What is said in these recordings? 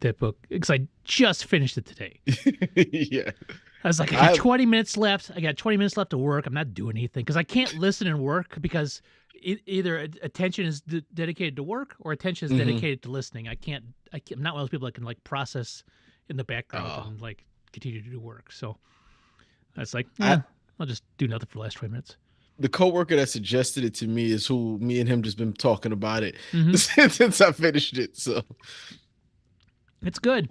that book because I just finished it today. Yeah. I was like, I got 20 minutes left. I got 20 minutes left to work. I'm not doing anything because I can't listen and work because either attention is dedicated to work or attention is dedicated to listening. I'm not one of those people that can like process in the background and like continue to do work. So I was like, I'll just do nothing for the last 20 minutes. The coworker that suggested it to me is who me and him just been talking about it since I finished it. So it's good.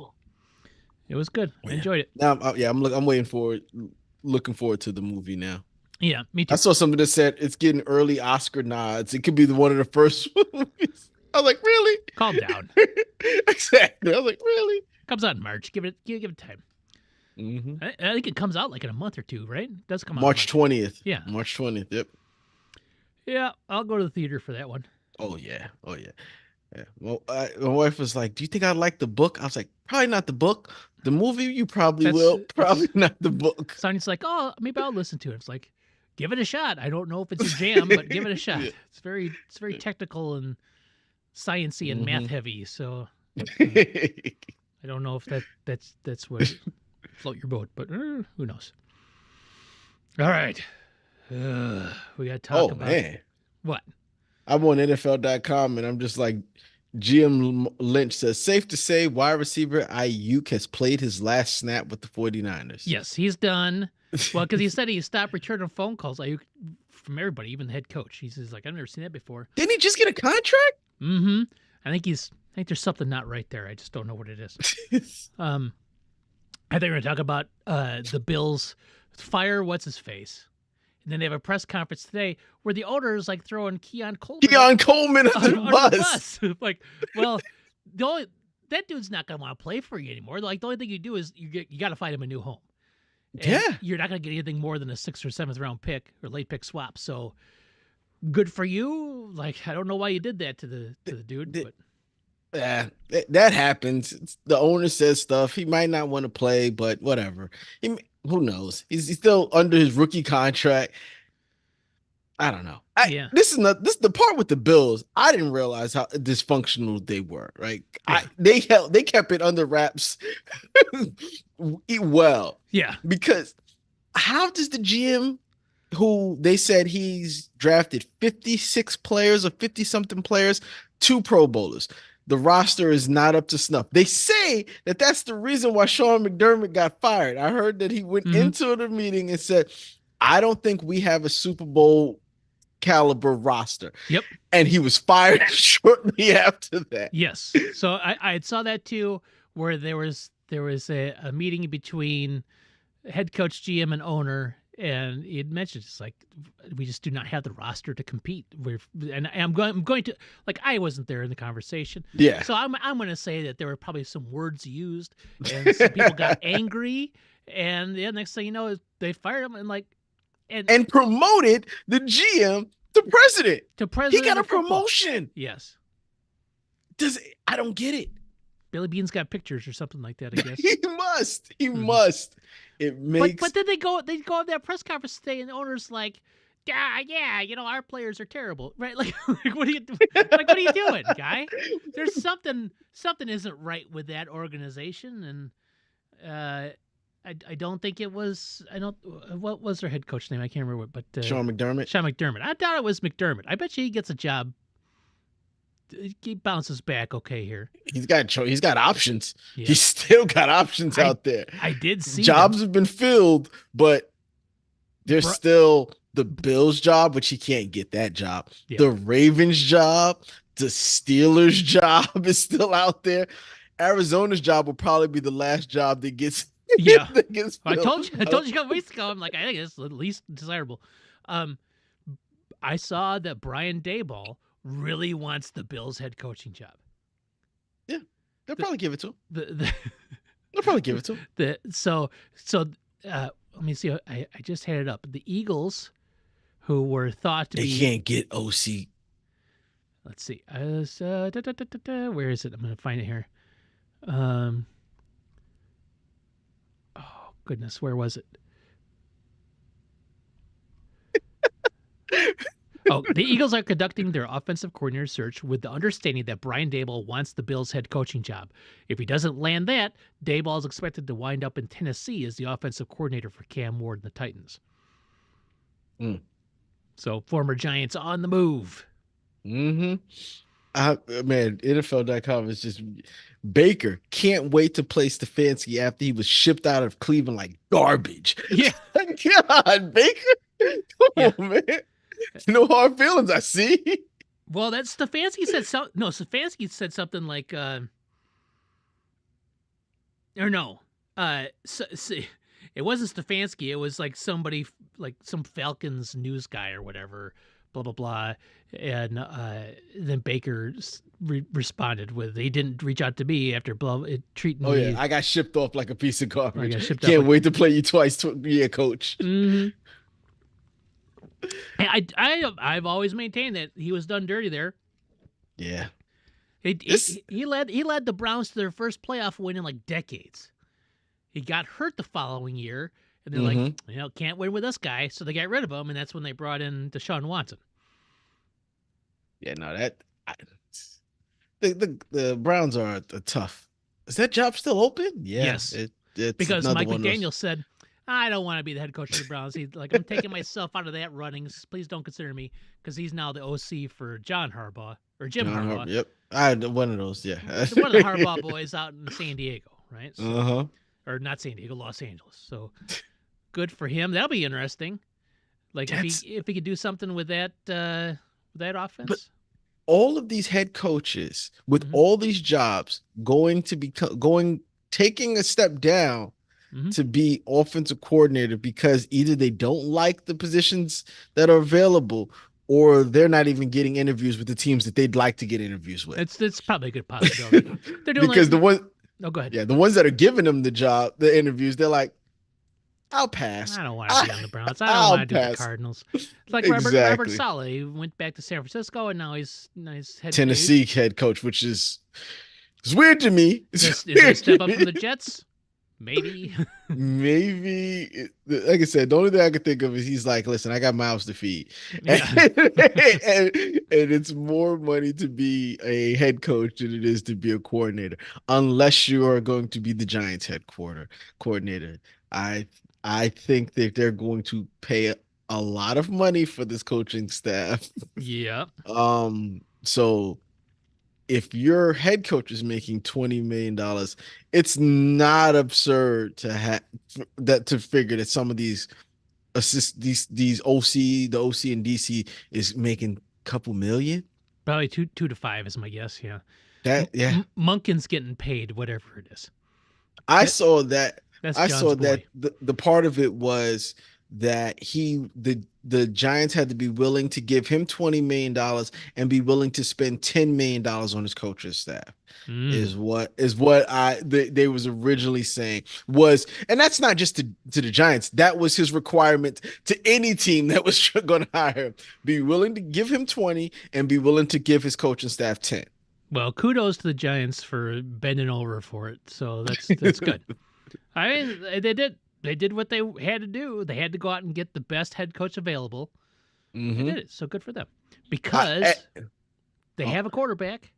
It was good. I enjoyed it. Now, I'm looking forward to the movie now. Yeah, me too. I saw something that said it's getting early Oscar nods. It could be one of the first movies. I was like, really? Calm down. Exactly. I was like, really? Comes out in March. Give it time. I think it comes out like in a month or two, right? It does come out March 20th. Yeah. March 20th. Yep. Yeah, I'll go to the theater for that one. Oh yeah. Yeah. Well, my wife was like, "Do you think I like the book?" I was like, "Probably not the book. The movie, you probably will. Probably not the book." Sonny's like, "Oh, maybe I'll listen to it." It's like, give it a shot. I don't know if it's your jam, but give it a shot. Yeah. It's very technical and sciencey and math heavy. So I don't know if that's what float your boat, but who knows? All right, we got to talk about. Man. What? I'm on NFL.com and I'm just like, GM Lynch says, safe to say wide receiver Ayuk has played his last snap with the 49ers. Yes, he's done. Well, because he said he stopped returning phone calls from everybody, even the head coach. He's like, I've never seen that before. Didn't he just get a contract? Mm-hmm. I think there's something not right there. I just don't know what it is. I think we're going to talk about the Bills fire what's his face. And then they have a press conference today where the owner is like throwing Keon Coleman under the bus. Like, well, that dude's not going to want to play for you anymore. Like, the only thing you do is you got to find him a new home. And you're not going to get anything more than a 6th or 7th round pick or late pick swap. So good for you. Like, I don't know why you did that to the dude. But yeah, that happens. The owner says stuff. He might not want to play, but whatever. Who knows? He's still under his rookie contract. I don't know. This is the part with the Bills. I didn't realize how dysfunctional they were. Right? Yeah. They kept it under wraps. Well, yeah. Because how does the GM, who they said he's drafted 56 players or 50 something players, 2 Pro Bowlers, the roster is not up to snuff. They say that that's the reason why Sean McDermott got fired. I heard that he went into the meeting and said, I don't think we have a Super Bowl caliber roster. Yep. And he was fired shortly after that. Yes. So I saw that too, where there was a meeting between head coach, GM, and owner. And he had mentioned it's like we just do not have the roster to compete. I'm going to, like, I wasn't there in the conversation. Yeah. So I'm going to say that there were probably some words used, and some people got angry, and the next thing you know is they fired him and promoted the GM to president. He got a promotion. Yes. I don't get it. Billy Bean's got pictures or something like that, I guess. He must. It makes. But then they go to that press conference today, and the owner's like, yeah, our players are terrible, right? Like what are you doing, guy? There's something isn't right with that organization, and I don't think it was. What was their head coach name? I can't remember. But Sean McDermott. Sean McDermott. I thought it was McDermott. I bet you he gets a job. He bounces back okay here. He's got options. Yeah. He's still got options out there. I did see jobs have been filled, but there's still the Bills job, which he can't get that job. Yeah. The Ravens job, the Steelers job is still out there. Arizona's job will probably be the last job that gets. Yeah, that gets I told you a couple weeks ago. I'm like, I think it's the least desirable. I saw that Brian Daboll really wants the Bills head coaching job. Yeah, they'll probably give it to him. They'll probably give it to him. So let me see. I just had it up. The Eagles, who were thought to they can't get OC. Let's see. Where is it? I'm going to find it here. Oh goodness, where was it? Oh, the Eagles are conducting their offensive coordinator search with the understanding that Brian Daboll wants the Bills' head coaching job. If he doesn't land that, Daboll is expected to wind up in Tennessee as the offensive coordinator for Cam Ward and the Titans. Mm. So, former Giants on the move. Man, NFL.com is just Baker can't wait to play Stefanski after he was shipped out of Cleveland like garbage. Yeah. God, Baker, come on, man. No hard feelings, I see. Well, that Stefanski said so. No, Stefanski said something like, or no, it wasn't Stefanski. It was like somebody, like some Falcons news guy or whatever. Blah blah blah, and then Baker responded with, "He didn't reach out to me after treating me." Oh yeah, I got shipped off like a piece of garbage. I got shipped Can't off wait to play you twice. Yeah, coach. Mm-hmm. I've always maintained that he was done dirty there. Yeah, he led the Browns to their first playoff win in like decades. He got hurt the following year, and they're like, can't win with this guy, so they got rid of him, and that's when they brought in Deshaun Watson. Yeah, no, the Browns are tough. Is that job still open? Yeah, yes, it's because Mike McDaniel said, I don't want to be the head coach of the Browns. He's like, I'm taking myself out of that running. Please don't consider me, because he's now the OC for John Harbaugh or Jim Harbaugh. Yep, I had one of those. Yeah, one of the Harbaugh boys out in San Diego, right? So, or not San Diego, Los Angeles. So good for him. That'll be interesting. Like if he could do something with that offense. But all of these head coaches with all these jobs taking a step down to be offensive coordinator because either they don't like the positions that are available or they're not even getting interviews with the teams that they'd like to get interviews with. It's probably a good possibility. They're doing because the ones. Oh, go ahead. Yeah, the ones that are giving them the interviews, they're like, I'll pass. I don't want to be on the Browns. I don't want to do the Cardinals. It's like Robert Saleh. He went back to San Francisco, and now he's head Tennessee head coach, which is weird to me. Is he a step up from the Jets? Maybe. Maybe. Like I said, the only thing I could think of is he's like, listen, I got mouths to feed. Yeah. and it's more money to be a head coach than it is to be a coordinator, unless you are going to be the Giants head coordinator. I think that they're going to pay a lot of money for this coaching staff. Yeah. So if your head coach is making $20 million, it's not absurd to figure that some of these the OC and DC is making a couple million. Probably 2 to 5 is my guess. Yeah. Monken's getting paid whatever it is. I saw that. That's I John's saw boy. that the part of it was that the Giants had to be willing to give him $20 million and be willing to spend $10 million on his coaching staff is what they was originally saying was, and that's not just to the Giants. That was his requirement to any team that was going to hire him. Be willing to give him 20 and be willing to give his coaching staff 10. Well, kudos to the Giants for bending over for it. So that's good. I mean, they did what they had to do. They had to go out and get the best head coach available. They did it. So good for them. Because they have a quarterback.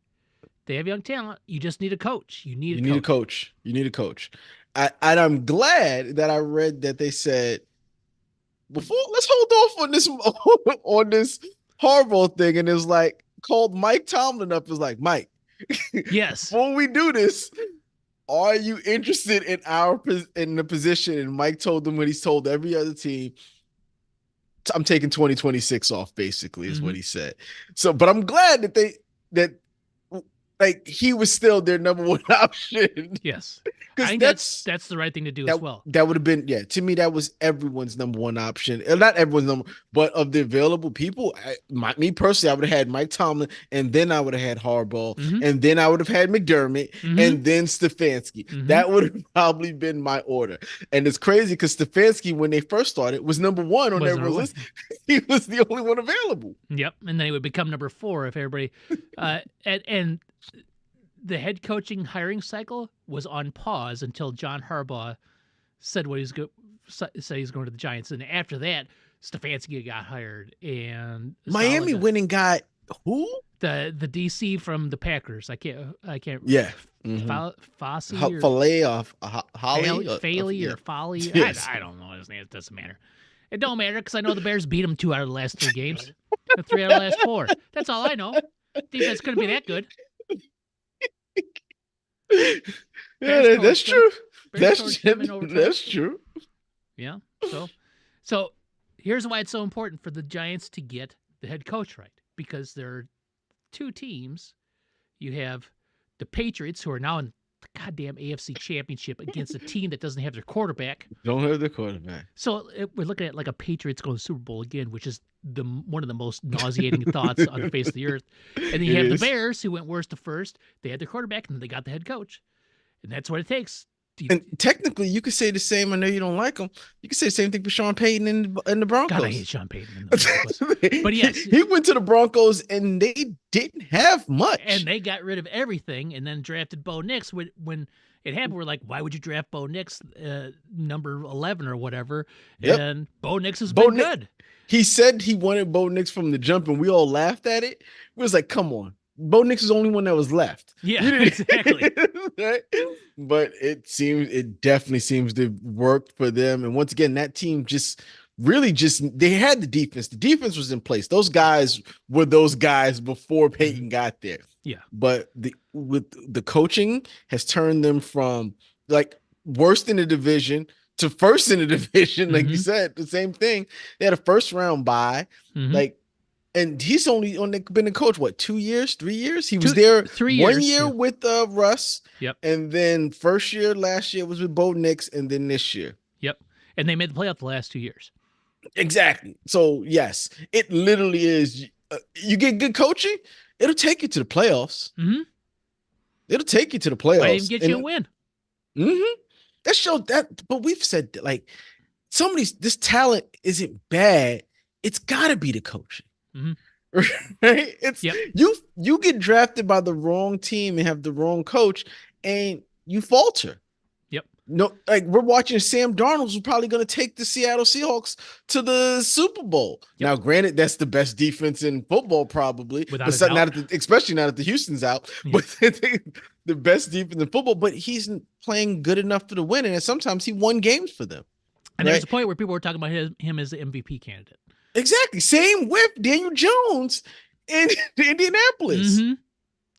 They have young talent. You just need a coach. You need a coach. And I'm glad that I read that they said, let's hold off on this Harbaugh thing. And it was like, called Mike Tomlin up. It was like, Mike, yes, when we do this, are you interested in the position? And Mike told them what he's told every other team. I'm taking 2026 off, basically, is what he said. So, but I'm glad that he was still their number one option. Yes. I think that's the right thing to do as well. That would have been, to me, that was everyone's number one option. Not everyone's number, but of the available people, me personally, I would have had Mike Tomlin, and then I would have had Harbaugh, and then I would have had McDermott, and then Stefanski. That would have probably been my order. And it's crazy because Stefanski, when they first started, was number one on everyone's list. He was the only one available. Yep. And then he would become number 4 if everybody and the head coaching hiring cycle was on pause until John Harbaugh said what he's going to the Giants, and after that, Stefanski got hired, and Miami Saleh, went and got who? the DC from the Packers. I can't. Yeah. Mm-hmm. Fossey or Filet of Holly? Faley Yeah. or Folly. Yes. I don't know his name. It doesn't matter. It don't matter because I know the Bears beat them 2 out of the last 3 games. 3 out of the last 4. That's all I know. Defense couldn't be that good. Yeah, that's true. That's true. Yeah. So here's why it's so important for the Giants to get the head coach right, because there are 2 teams. You have the Patriots, who are now in the goddamn AFC Championship against a team that doesn't have their quarterback. Don't have the quarterback. So we're looking at like a Patriots going to the Super Bowl again, which is one of the most nauseating thoughts on the face of the earth. And then you have the Bears, who went worst to first. They had their quarterback, and then they got the head coach. And that's what it takes. And technically, you could say the same. I know you don't like him. You could say the same thing for Sean Payton in the Broncos. God, I hate Sean Payton in the Broncos. But yes, he went to the Broncos, and they didn't have much. And they got rid of everything, and then drafted Bo Nix. When it happened, we're like, why would you draft Bo Nix, number 11 or whatever? Yep. And Bo Nix has been good. He said he wanted Bo Nix from the jump, and we all laughed at it. We was like, come on. Bo Nix is the only one that was left. Yeah, exactly. Right? But it definitely seems to have worked for them. And once again, that team they had the defense. The defense was in place. Those guys were those guys before Peyton got there. Yeah. But with the coaching has turned them from like worst in the division to first in the division. Like you said, the same thing. They had a first round bye. And he's only been a coach, 2 years, 3 years? He was there 3 years. 1 year with Russ. Yep. And then last year was with Bo Nix, and then this year. Yep. And they made the playoff the last 2 years. Exactly. So, yes, it literally is. You get good coaching, it'll take you to the playoffs. It'll take you to the playoffs. Might even get you a win. That showed that. But we've said that, like, this talent isn't bad. It's got to be the coaching. Right? It's you get drafted by the wrong team and have the wrong coach, and you falter. Yep. No, like we're watching Sam Darnold, who's probably going to take the Seattle Seahawks to the Super Bowl. Yep. Now, granted, that's the best defense in football, probably, especially now that the Houston's out. Yeah. But the best defense in football, but he's playing good enough for the win, and sometimes he won games for them. And there's a point where people were talking about him as the MVP candidate. Exactly. Same with Daniel Jones in Indianapolis.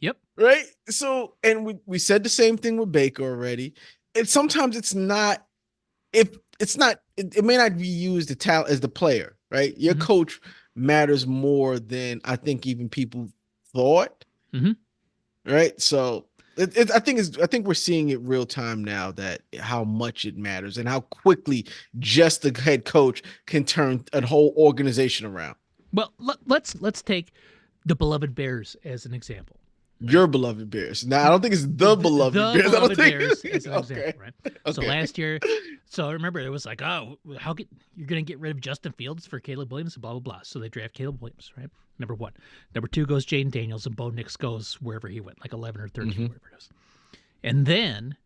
Yep. Right. So, and we said the same thing with Baker already. And sometimes it may not be used the talent as the player, right? Your coach matters more than I think even people thought. Right. So I think we're seeing it real time now that how much it matters and how quickly just the head coach can turn a whole organization around. Well, let's take the beloved Bears as an example. Your beloved Bears. Now, I don't think it's the beloved Bears. Beloved Bears as an example, right? Okay. So last year, remember it was like, oh, you're going to get rid of Justin Fields for Caleb Williams and blah blah blah. So they draft Caleb Williams, right? Number 1. Number 2 goes Jaden Daniels, and Bo Nix goes wherever he went, like 11 or 13, wherever it is. And then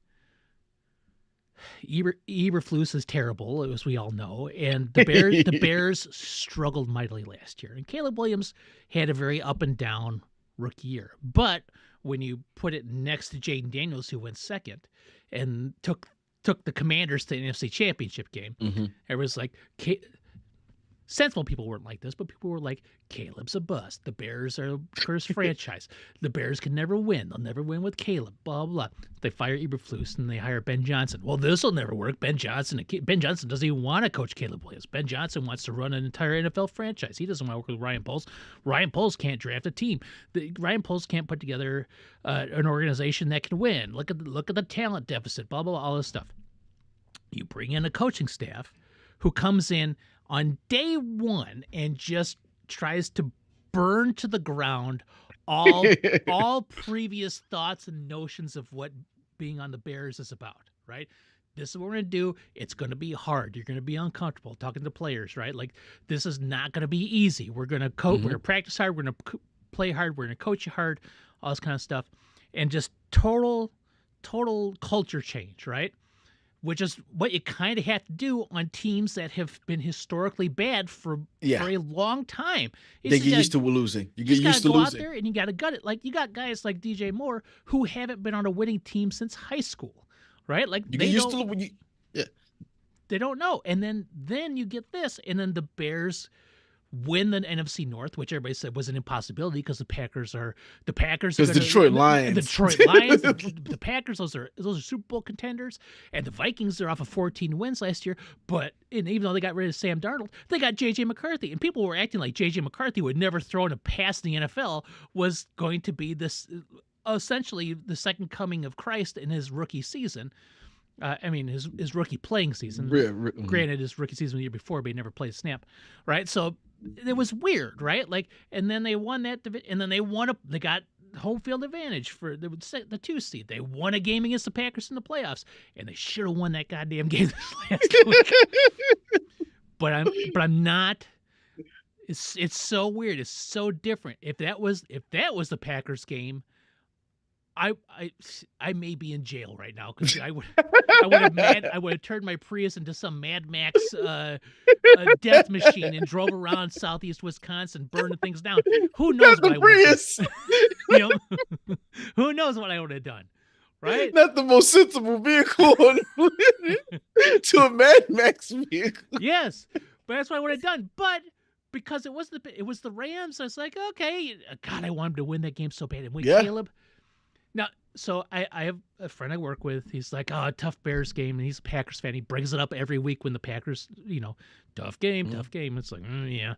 Eberflus is terrible, as we all know, and the Bears struggled mightily last year. And Caleb Williams had a very up and down rookie year. But when you put it next to Jaden Daniels, who went second and took the Commanders to the NFC Championship game, it was like sensible people weren't like this, but people were like, Caleb's a bust. The Bears are a cursed franchise. The Bears can never win. They'll never win with Caleb, blah, blah, blah. They fire Eberflus and they hire Ben Johnson. Well, this will never work. Ben Johnson doesn't even want to coach Caleb Williams. Ben Johnson wants to run an entire NFL franchise. He doesn't want to work with Ryan Poles. Ryan Poles can't draft a team. Ryan Poles can't put together an organization that can win. Look at the talent deficit, blah, blah, blah, all this stuff. You bring in a coaching staff who comes in on day one and just tries to burn to the ground all previous thoughts and notions of what being on the Bears is about, right? This is what we're going to do. It's going to be hard. You're going to be uncomfortable talking to players, right? Like, this is not going to be easy. We're going to we're going to practice hard. We're going to play hard. We're going to coach you hard, all this kind of stuff. And just total culture change, right? which is what you kind of have to do on teams that have been historically bad for a long time. They get used to losing. You get used to go losing. out there and you got to gut it. Like, you got guys like DJ Moore who haven't been on a winning team since high school, right? Like, you get used to when you, they don't know. And then you get this, and then the Bears win the NFC North, which everybody said was an impossibility because the Packers because the Detroit Lions. The Detroit Lions, the Packers, those are Super Bowl contenders, and the Vikings are off of 14 wins last year. But even though they got rid of Sam Darnold, they got JJ McCarthy, and people were acting like JJ McCarthy would never throw in a pass in the NFL, was going to be this essentially the second coming of Christ in his rookie season. His rookie playing season. Granted, his rookie season the year before, but he never played a snap, right? So it was weird, right? Like, and then they won that, and then they got home field advantage for the 2 seed. They won a game against the Packers in the playoffs, and they should have won that goddamn game this last week. But I'm not. It's so weird. It's so different. If that was the Packers game, I may be in jail right now because I would have turned my Prius into some Mad Max death machine and drove around southeast Wisconsin burning things down. Who knows what I would have done? Who knows what I would have done? Right? Not the most sensible vehicle to a Mad Max vehicle. Yes, but that's what I would have done. But because it was the Rams, I was like, okay, God, I want him to win that game so bad. And Caleb. Now, so I have a friend I work with. He's like, oh, tough Bears game. And he's a Packers fan. He brings it up every week when the Packers, tough game. It's like, yeah.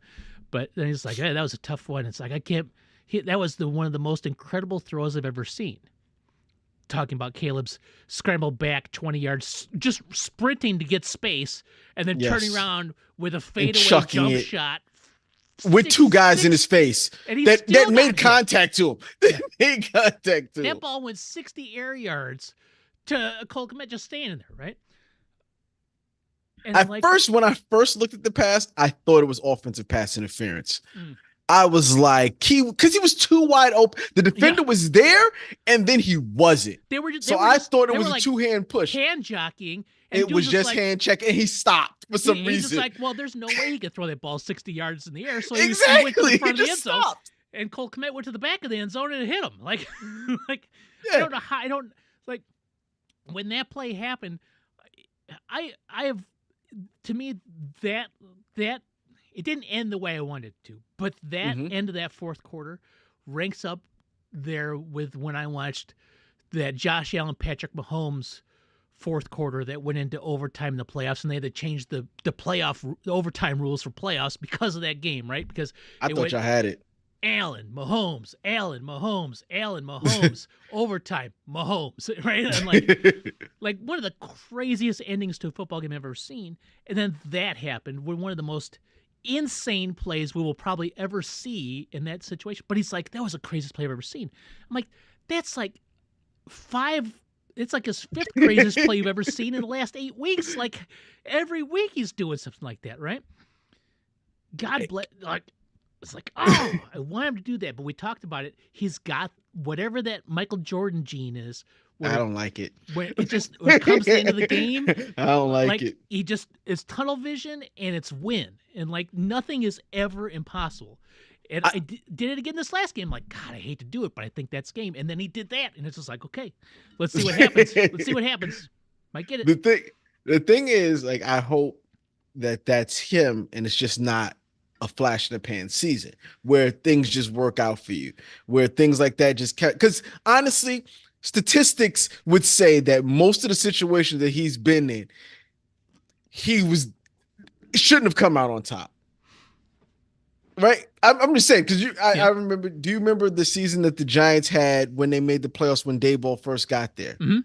But then he's like, hey, that was a tough one. It's like, that was one of the most incredible throws I've ever seen. Talking about Caleb's scrambled back 20 yards, just sprinting to get space, and then turning around with a fadeaway jump shot. With 2 guys in his face that made contact to him. That ball went 60 air yards to Cole Kmet just standing there, right? And when I first looked at the pass, I thought it was offensive pass interference. I was like, because he was too wide open. The defender was there, and then he wasn't. I thought it was a 2-hand push. Hand jockeying. It was just hand check, and he stopped for some reason. He's just like, well, there's no way he could throw that ball 60 yards in the air. So he went to the front of the end zone, and Cole Kmet went to the back of the end zone and hit him. Like, I don't know how. When that play happened, I have, to me, that it didn't end the way I wanted it to, but that end of that fourth quarter ranks up there with when I watched that Josh Allen, Patrick Mahomes fourth quarter that went into overtime in the playoffs, and they had to change the overtime rules for playoffs because of that game, right? Because I thought y'all had it. Allen, Mahomes, overtime, Mahomes, right? And like one of the craziest endings to a football game I've ever seen. And then that happened when one of the most insane plays we will probably ever see in that situation. But he's like, that was the craziest play I've ever seen. I'm like, that's like it's like his 5th craziest play you've ever seen in the last 8 weeks. Like every week he's doing something like that, right? God bless. Like it's like, oh, I want him to do that, but we talked about it. He's got whatever that Michael Jordan gene is. I don't like it. When it comes into the game, I don't like it. It's tunnel vision and it's win, and like nothing is ever impossible. And I did it again this last game. I'm like, God, I hate to do it, but I think that's game. And then he did that, and it's just like, okay, let's see what happens. Might get it. The thing is, like, I hope that's him, and it's just not a flash in the pan season where things just work out for you, where things like that just because honestly, statistics would say that most of the situations that he's been in, he shouldn't have come out on top. Right? I'm just saying, because I remember, do you remember the season that the Giants had when they made the playoffs when Daboll first got there? Mm-hmm.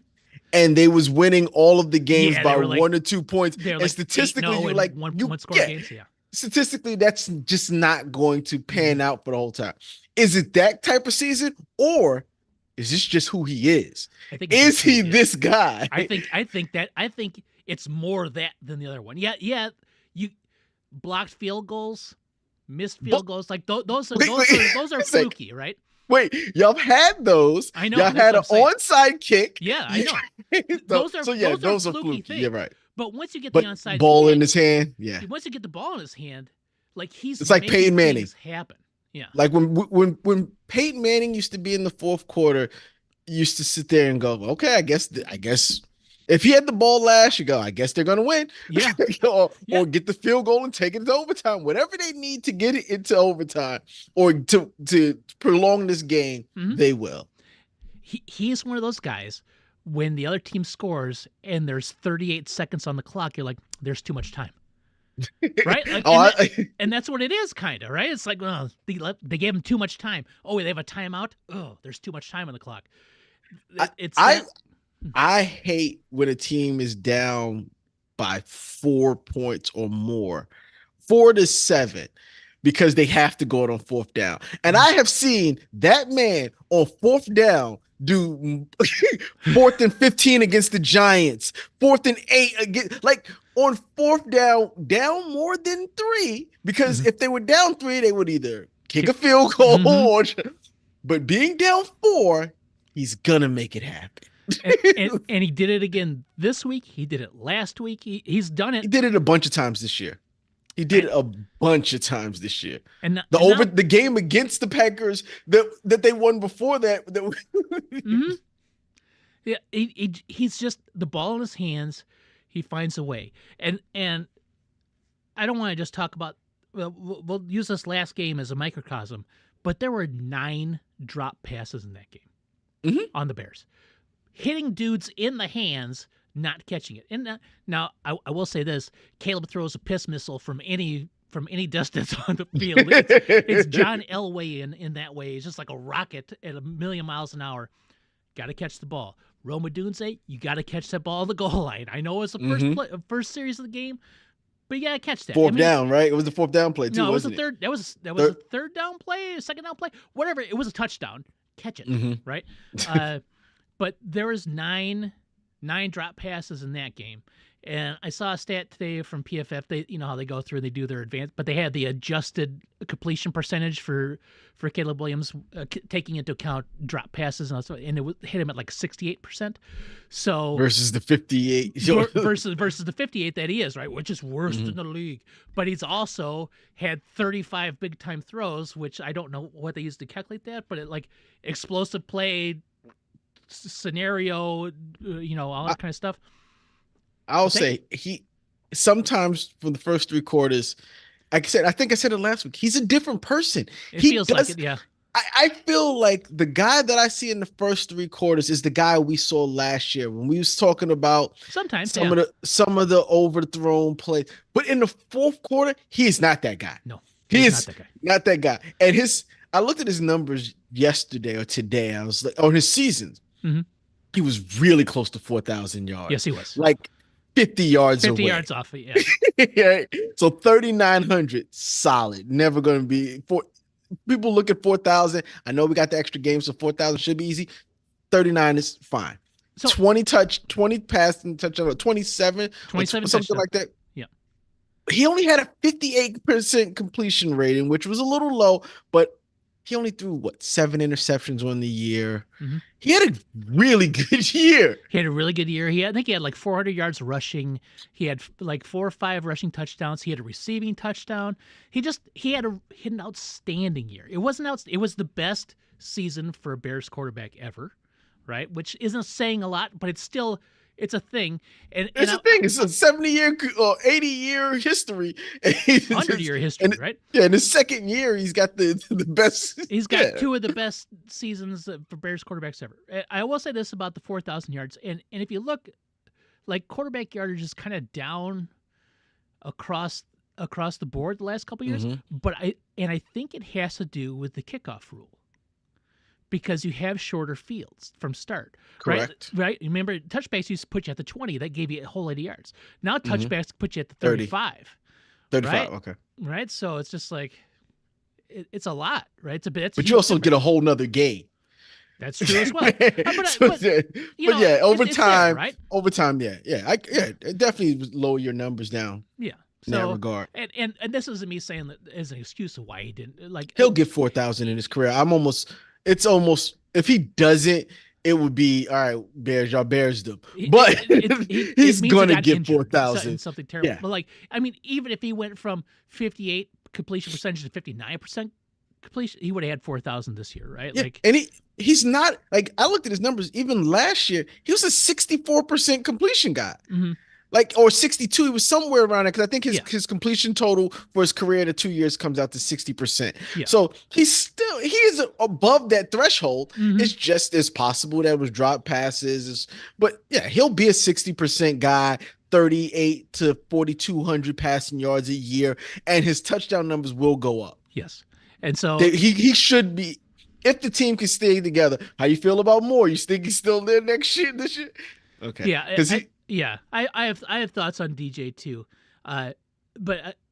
And they was winning all of the games by like, 1 or 2 points. And statistically, you're like, statistically, that's just not going to pan out for the whole time. Is it that type of season, or is this just who he is? Is he this guy? I think it's more that than the other one. Yeah. You blocked field goals, missed field goals, like those are fluky, right? Wait, y'all had those. I know. Y'all had an onside kick. Yeah, I know. those those are fluky. things. You're right. But once you get the onside ball kick, in his hand, yeah. Once you get the ball in his hand, like it's like Peyton Manning happen. Yeah. Like when Peyton Manning used to be in the fourth quarter, used to sit there and go, okay, I guess if he had the ball last, you go, I guess they're gonna win. Yeah. or get the field goal and take it to overtime. Whatever they need to get it into overtime or to prolong this game, they will. He is one of those guys. When the other team scores and there's 38 seconds on the clock, you're like, there's too much time. Right? Like, and that's what it is, kind of, right? It's like, well, they gave him too much time. Oh, they have a timeout? Oh, there's too much time on the clock. I hate when a team is down by 4 points or more, 4-7, because they have to go it on fourth down. And I have seen that man on fourth down do 4th and 15 against the Giants, 4th and 8 against, like on fourth down more than 3, because if they were down 3, they would either kick a field goal or, but being down 4, he's gonna make it happen. and he did it again this week. He did it last week. He's done it. He did it a bunch of times this year. And the game against the Packers that they won before that. Yeah, he's just the ball in his hands. He finds a way, and I don't want to just talk about. We'll use this last game as a microcosm, but there were 9 drop passes in that game on the Bears, hitting dudes in the hands, not catching it. And now I will say this: Caleb throws a piss missile from any distance on the field. It's John Elway in that way. It's just like a rocket at 1,000,000 miles an hour. Got to catch the ball. Rome Odunze, you got to catch that ball on the goal line. I know it's the first series of the game, but you got to catch that. Fourth down, right? It was the fourth down play too. No, it was wasn't the third. That was a third down play, a second down play, whatever. It was a touchdown. Catch it, right? But there was 9 drop passes in that game. And I saw a stat today from PFF. They, how they go through, they do their advanced, but they had the adjusted completion percentage for Caleb Williams, taking into account drop passes and it hit him at like 68%. So versus the 58, versus the 58 that he is, right, which is worse than the league. But he's also had 35 big time throws, which I don't know what they used to calculate that, but it like explosive play scenario, all that kind of stuff. I'll say he sometimes from the first 3 quarters, like I said, I think I said it last week, he's a different person. He feels like it, yeah. I feel like the guy that I see in the first 3 quarters is the guy we saw last year when we was talking about sometimes some of the overthrown plays. But in the fourth quarter, he is not that guy. No, he is not that guy. And I looked at his numbers yesterday or today. I was like, on his seasons, he was really close to 4,000 yards. Yes, he was. Like 50 yards away. 50 yards off it, yeah. Yeah. So 3,900, solid. Never going to be people look at 4,000. I know we got the extra game, so 4,000 should be easy. 39 is fine. So 20 passing touchdown, 27 something touchdown. Like that. Yeah. He only had a 58% completion rating, which was a little low, but he only threw 7 interceptions on the year. He had a really good year. I think he had like 400 yards rushing. He had like 4 or 5 rushing touchdowns. He had a receiving touchdown. He had an outstanding year. It was the best season for a Bears quarterback ever, right? Which isn't saying a lot, but it's a thing. And it's a thing. It's a 70-year or 80-year history. 100-year history, right? Yeah, in his second year, he's got the best. He's got 2 of the best seasons for Bears quarterbacks ever. I will say this about the 4,000 yards. And if you look, like quarterback yardage is kind of down across the board the last couple of years. But I think it has to do with the kickoff rule. Because you have shorter fields from start. Correct. Right? Remember, touchbacks used to put you at the 20. That gave you a whole 80 yards. Now touchbacks put you at the 35. 35, right? Okay. Right? So it's just like, it's a lot, right? But you also get a whole nother game. That's true as well. Overtime, right? Overtime, it definitely lower your numbers down. Yeah. In that regard. And this isn't me saying that as an excuse of why he didn't. Like, he'll get 4,000 in his career. I'm almost... it's almost if he doesn't, it would be all right. Bears, y'all Bears them, but he's means gonna got get injured 4,000. something terrible. Yeah. But like, I mean, even if he went from 58 completion percentage to 59% completion, he would have had 4,000 this year, right? Yeah, Like, and he's not like I looked at his numbers. Even last year, he was a 64% completion guy. mm-hmm. Like or 62, he was somewhere around it because I think his Yeah. completion total for his career in the 2 years comes out to 60%. Yeah. So he is above that threshold. Mm-hmm. It's just as possible that it was drop passes, but yeah, he'll be a 60% guy, 38 to 4,200 passing yards a year, and his touchdown numbers will go up. Yes, and so he should be. If the team can stay together, how you feel about Moore? You think he's still there next year? This year? Okay. Yeah, Because I have thoughts on DJ too, but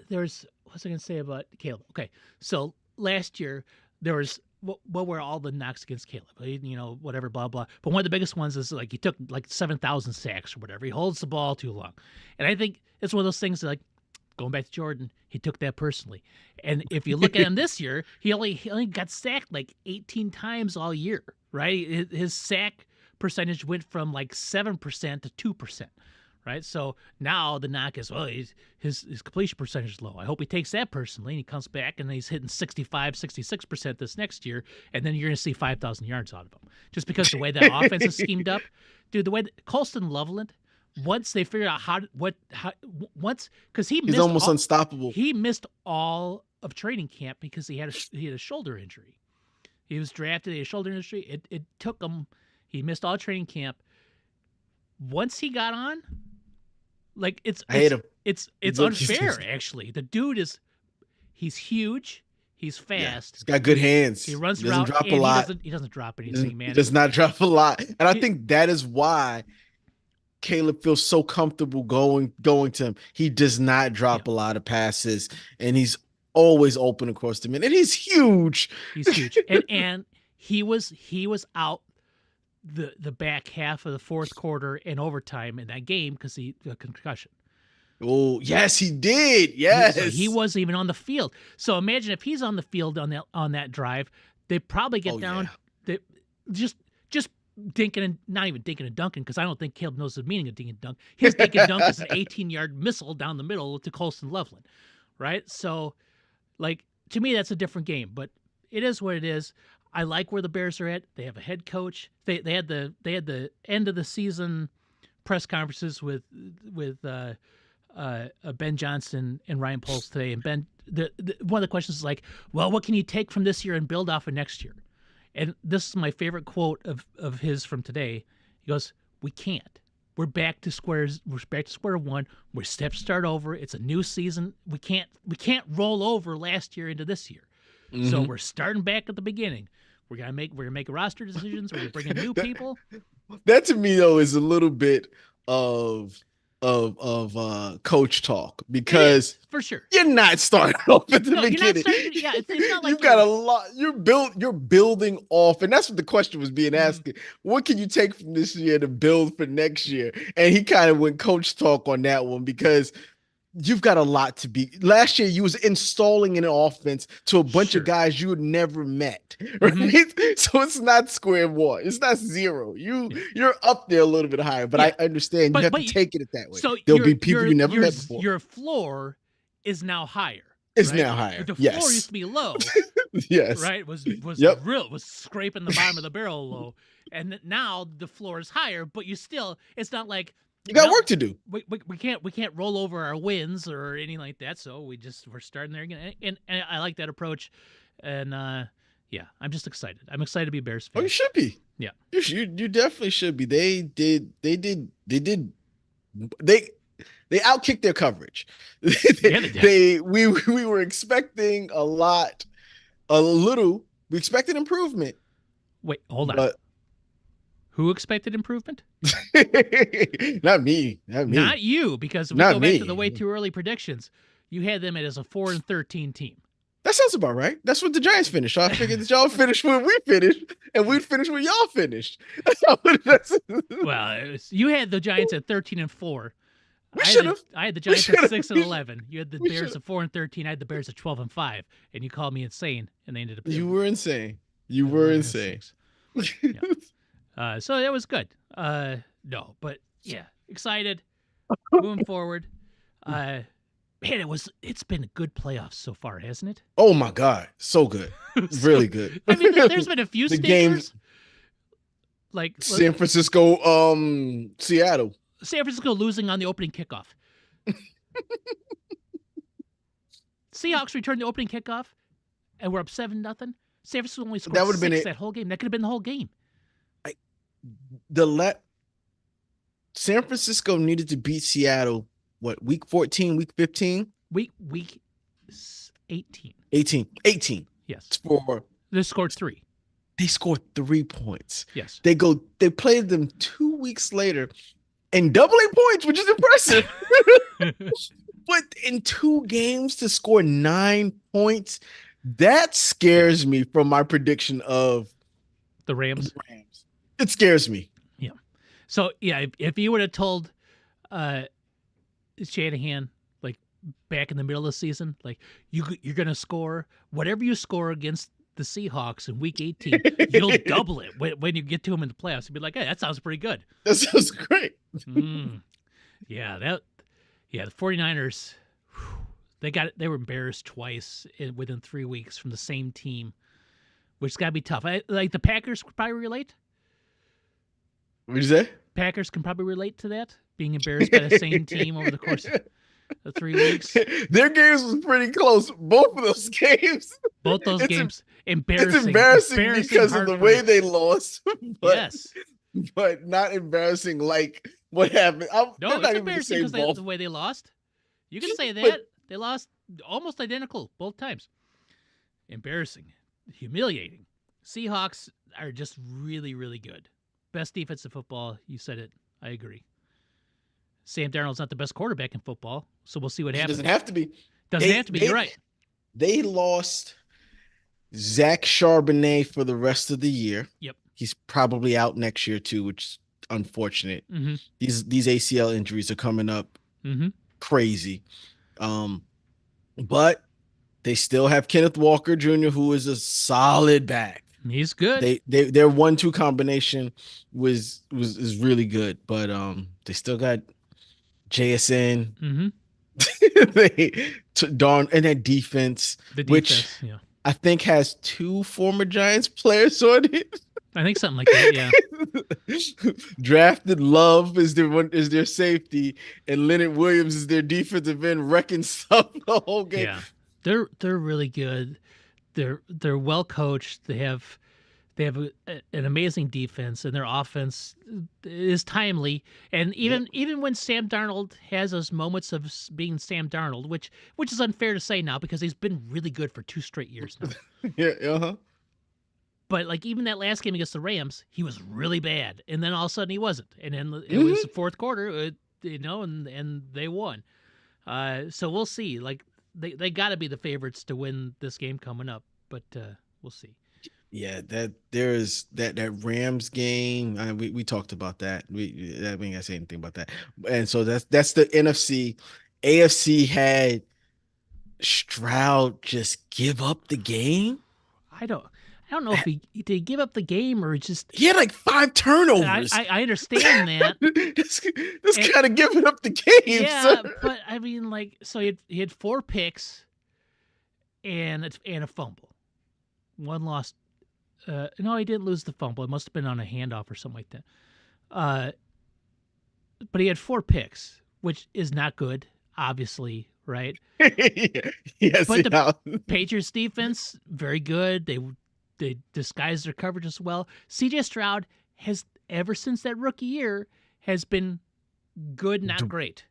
there's what's I gonna say about Caleb? Okay, so last year there was what were all the knocks against Caleb? You know, whatever, blah blah. But one of the biggest ones is like he took like 7,000 sacks or whatever. He holds the ball too long, and I think it's one of those things that, like, going back to Jordan, he took that personally. And if you look at him this year, he only got sacked like 18 times all year, right? His sack percentage went from like 7% to 2%, right? So now the knock is, well, his completion percentage is low. I hope he takes that personally and he comes back and he's hitting 65, 66% this next year, and then you're going to see 5,000 yards out of him. Just because the way that offense is schemed up. Dude, the way Colston Loveland, once they figured out because he's almost unstoppable. He missed all of training camp because he had a shoulder injury. He was drafted, he had a shoulder injury. It took him. He missed all training camp. Once he got on, like I hate him. It's unfair actually. The dude he's huge. He's fast. Yeah, he's got good hands. He runs around. Drop a lot. He doesn't drop anything, man. He does not drop a lot, and I think that is why Caleb feels so comfortable going to him. He does not drop a lot of passes, and he's always open across the middle. And he's huge. He's huge, and he was out the back half of the fourth quarter and overtime in that game because he had a concussion. Oh yes, he did. Yes, he wasn't even on the field. So imagine if he's on the field on that drive, they probably get down. Yeah. They just dinking and not even dinking and dunking, because I don't think Caleb knows the meaning of dink and dunk. His dink and dunk is an 18-yard missile down the middle to Colston Loveland, right? So, like, to me, that's a different game, but it is what it is. I like where the Bears are at. They have a head coach. They had the end of the season press conferences with Ben Johnson and Ryan Poles today, and Ben, one of the questions is like, well, what can you take from this year and build off of next year? And this is my favorite quote of his from today. He goes, "We can't. We're back to square one. We're start over. It's a new season. We can't roll over last year into this year. Mm-hmm. So we're starting back at the beginning. We're gonna make roster decisions. We're gonna bring in new people." That to me though is a little bit of coach talk, because for sure you're not starting off at the beginning. It's not like you've got a lot. You're building off, and that's what the question was being asked. Mm-hmm. What can you take from this year to build for next year? And he kind of went coach talk on that one, because you've got a lot to be. Last year, you was installing an offense to a bunch of guys you had never met, right? Mm-hmm. So it's not square one. It's not zero. You're up there a little bit higher, but I understand you have to take it that way. So there'll be people you never met before. Your floor is now higher. It's now higher. The floor used to be low. Yes. Right? Was scraping the bottom of the barrel low. And now the floor is higher, but it's not like you got work to do. We can't roll over our wins or anything like that. So we're starting there again, and I like that approach. And I'm just excited. I'm excited to be a Bears fan. Oh, you should be. Yeah, you definitely should be. They outkicked their coverage. We were expecting a little. We expected improvement. Wait, hold on. Who expected improvement? Not me. Not you, because we go back to the way too early predictions. You had them as a 4-13 team. That sounds about right. That's what the Giants finished. So I figured that y'all finished when we finished, and we'd finish when y'all finished. Well, you had the Giants at 13-4. I had the Giants at 6-11. You had the Bears at 4-13. I had the Bears at 12-5, and you called me insane, and they ended up. You were insane. You were insane. Yeah. So that was good. No, but yeah, excited. Moving forward. Man, it's been good playoffs so far, hasn't it? Oh my God, so good, really good. I mean, there's been a few the stinkers, games, like San Francisco, Seattle. San Francisco losing on the opening kickoff. Seahawks returned the opening kickoff, and we're up 7-0. San Francisco only scored That would have been that whole game. That could have been the whole game. San Francisco needed to beat Seattle. What, week 14, week 15? Week 18. 18. Yes. They scored 3. They scored 3 points. Yes. They played them 2 weeks later and double A points, which is impressive. But in 2 games to score 9 points, that scares me from my prediction of the Rams. It scares me. Yeah. So yeah, if you would have told Shanahan, like back in the middle of the season, like you're gonna score whatever you score against the Seahawks in week 18, you'll double it when you get to them in the playoffs. You'd be like, hey, that sounds pretty good. That sounds great. Yeah, the 49ers, they were embarrassed twice within 3 weeks from the same team, which's got to be tough. Like the Packers could probably relate. What did you say? Packers can probably relate to that, being embarrassed by the same team over the course of 3 weeks. Their games was pretty close. Both of those games. Both those games. Embarrassing. It's embarrassing because of the way they lost. Yes. But not embarrassing like what happened. No, it's embarrassing because the way they lost. You can say that. They lost almost identical both times. Embarrassing. Humiliating. Seahawks are just really, really good. Best defensive football. You said it. I agree. Sam Darnold's not the best quarterback in football, so we'll see what happens. It doesn't have to be. You're right. They lost Zach Charbonnet for the rest of the year. Yep. He's probably out next year too, which is unfortunate. Mm-hmm. These ACL injuries are coming up crazy. But they still have Kenneth Walker Jr., who is a solid back. He's good. Their 1-2 combination is really good, but they still got JSN. Mm-hmm. And that defense, which yeah. I think has 2 former Giants players on it. I think something like that, yeah. Drafted Love is their safety, and Leonard Williams is their defensive end, wrecking stuff the whole game. Yeah, they're really good. They're well coached. They have an amazing defense, and their offense is timely. And even when Sam Darnold has those moments of being Sam Darnold, which is unfair to say now because he's been really good for 2 straight years now. Yeah. But like even that last game against the Rams, he was really bad, and then all of a sudden he wasn't. And then it was the fourth quarter, and they won. So we'll see. Like they got to be the favorites to win this game coming up, but we'll see. Yeah, that there is that Rams game. We talked about that. We ain't gotta say anything about that. And so that's the NFC. AFC had Stroud just give up the game. I don't know if he did give up the game or just he had like 5 turnovers. I understand that. That's kind of giving up the game. Yeah, sir. But I mean, like, so he had 4 picks and a fumble. One lost. No, he didn't lose the fumble. It must have been on a handoff or something like that. But he had 4 picks, which is not good, obviously, right? Yes. But the Patriots defense, very good. They disguise their coverage as well. C.J. Stroud has, ever since that rookie year, has been good, not great.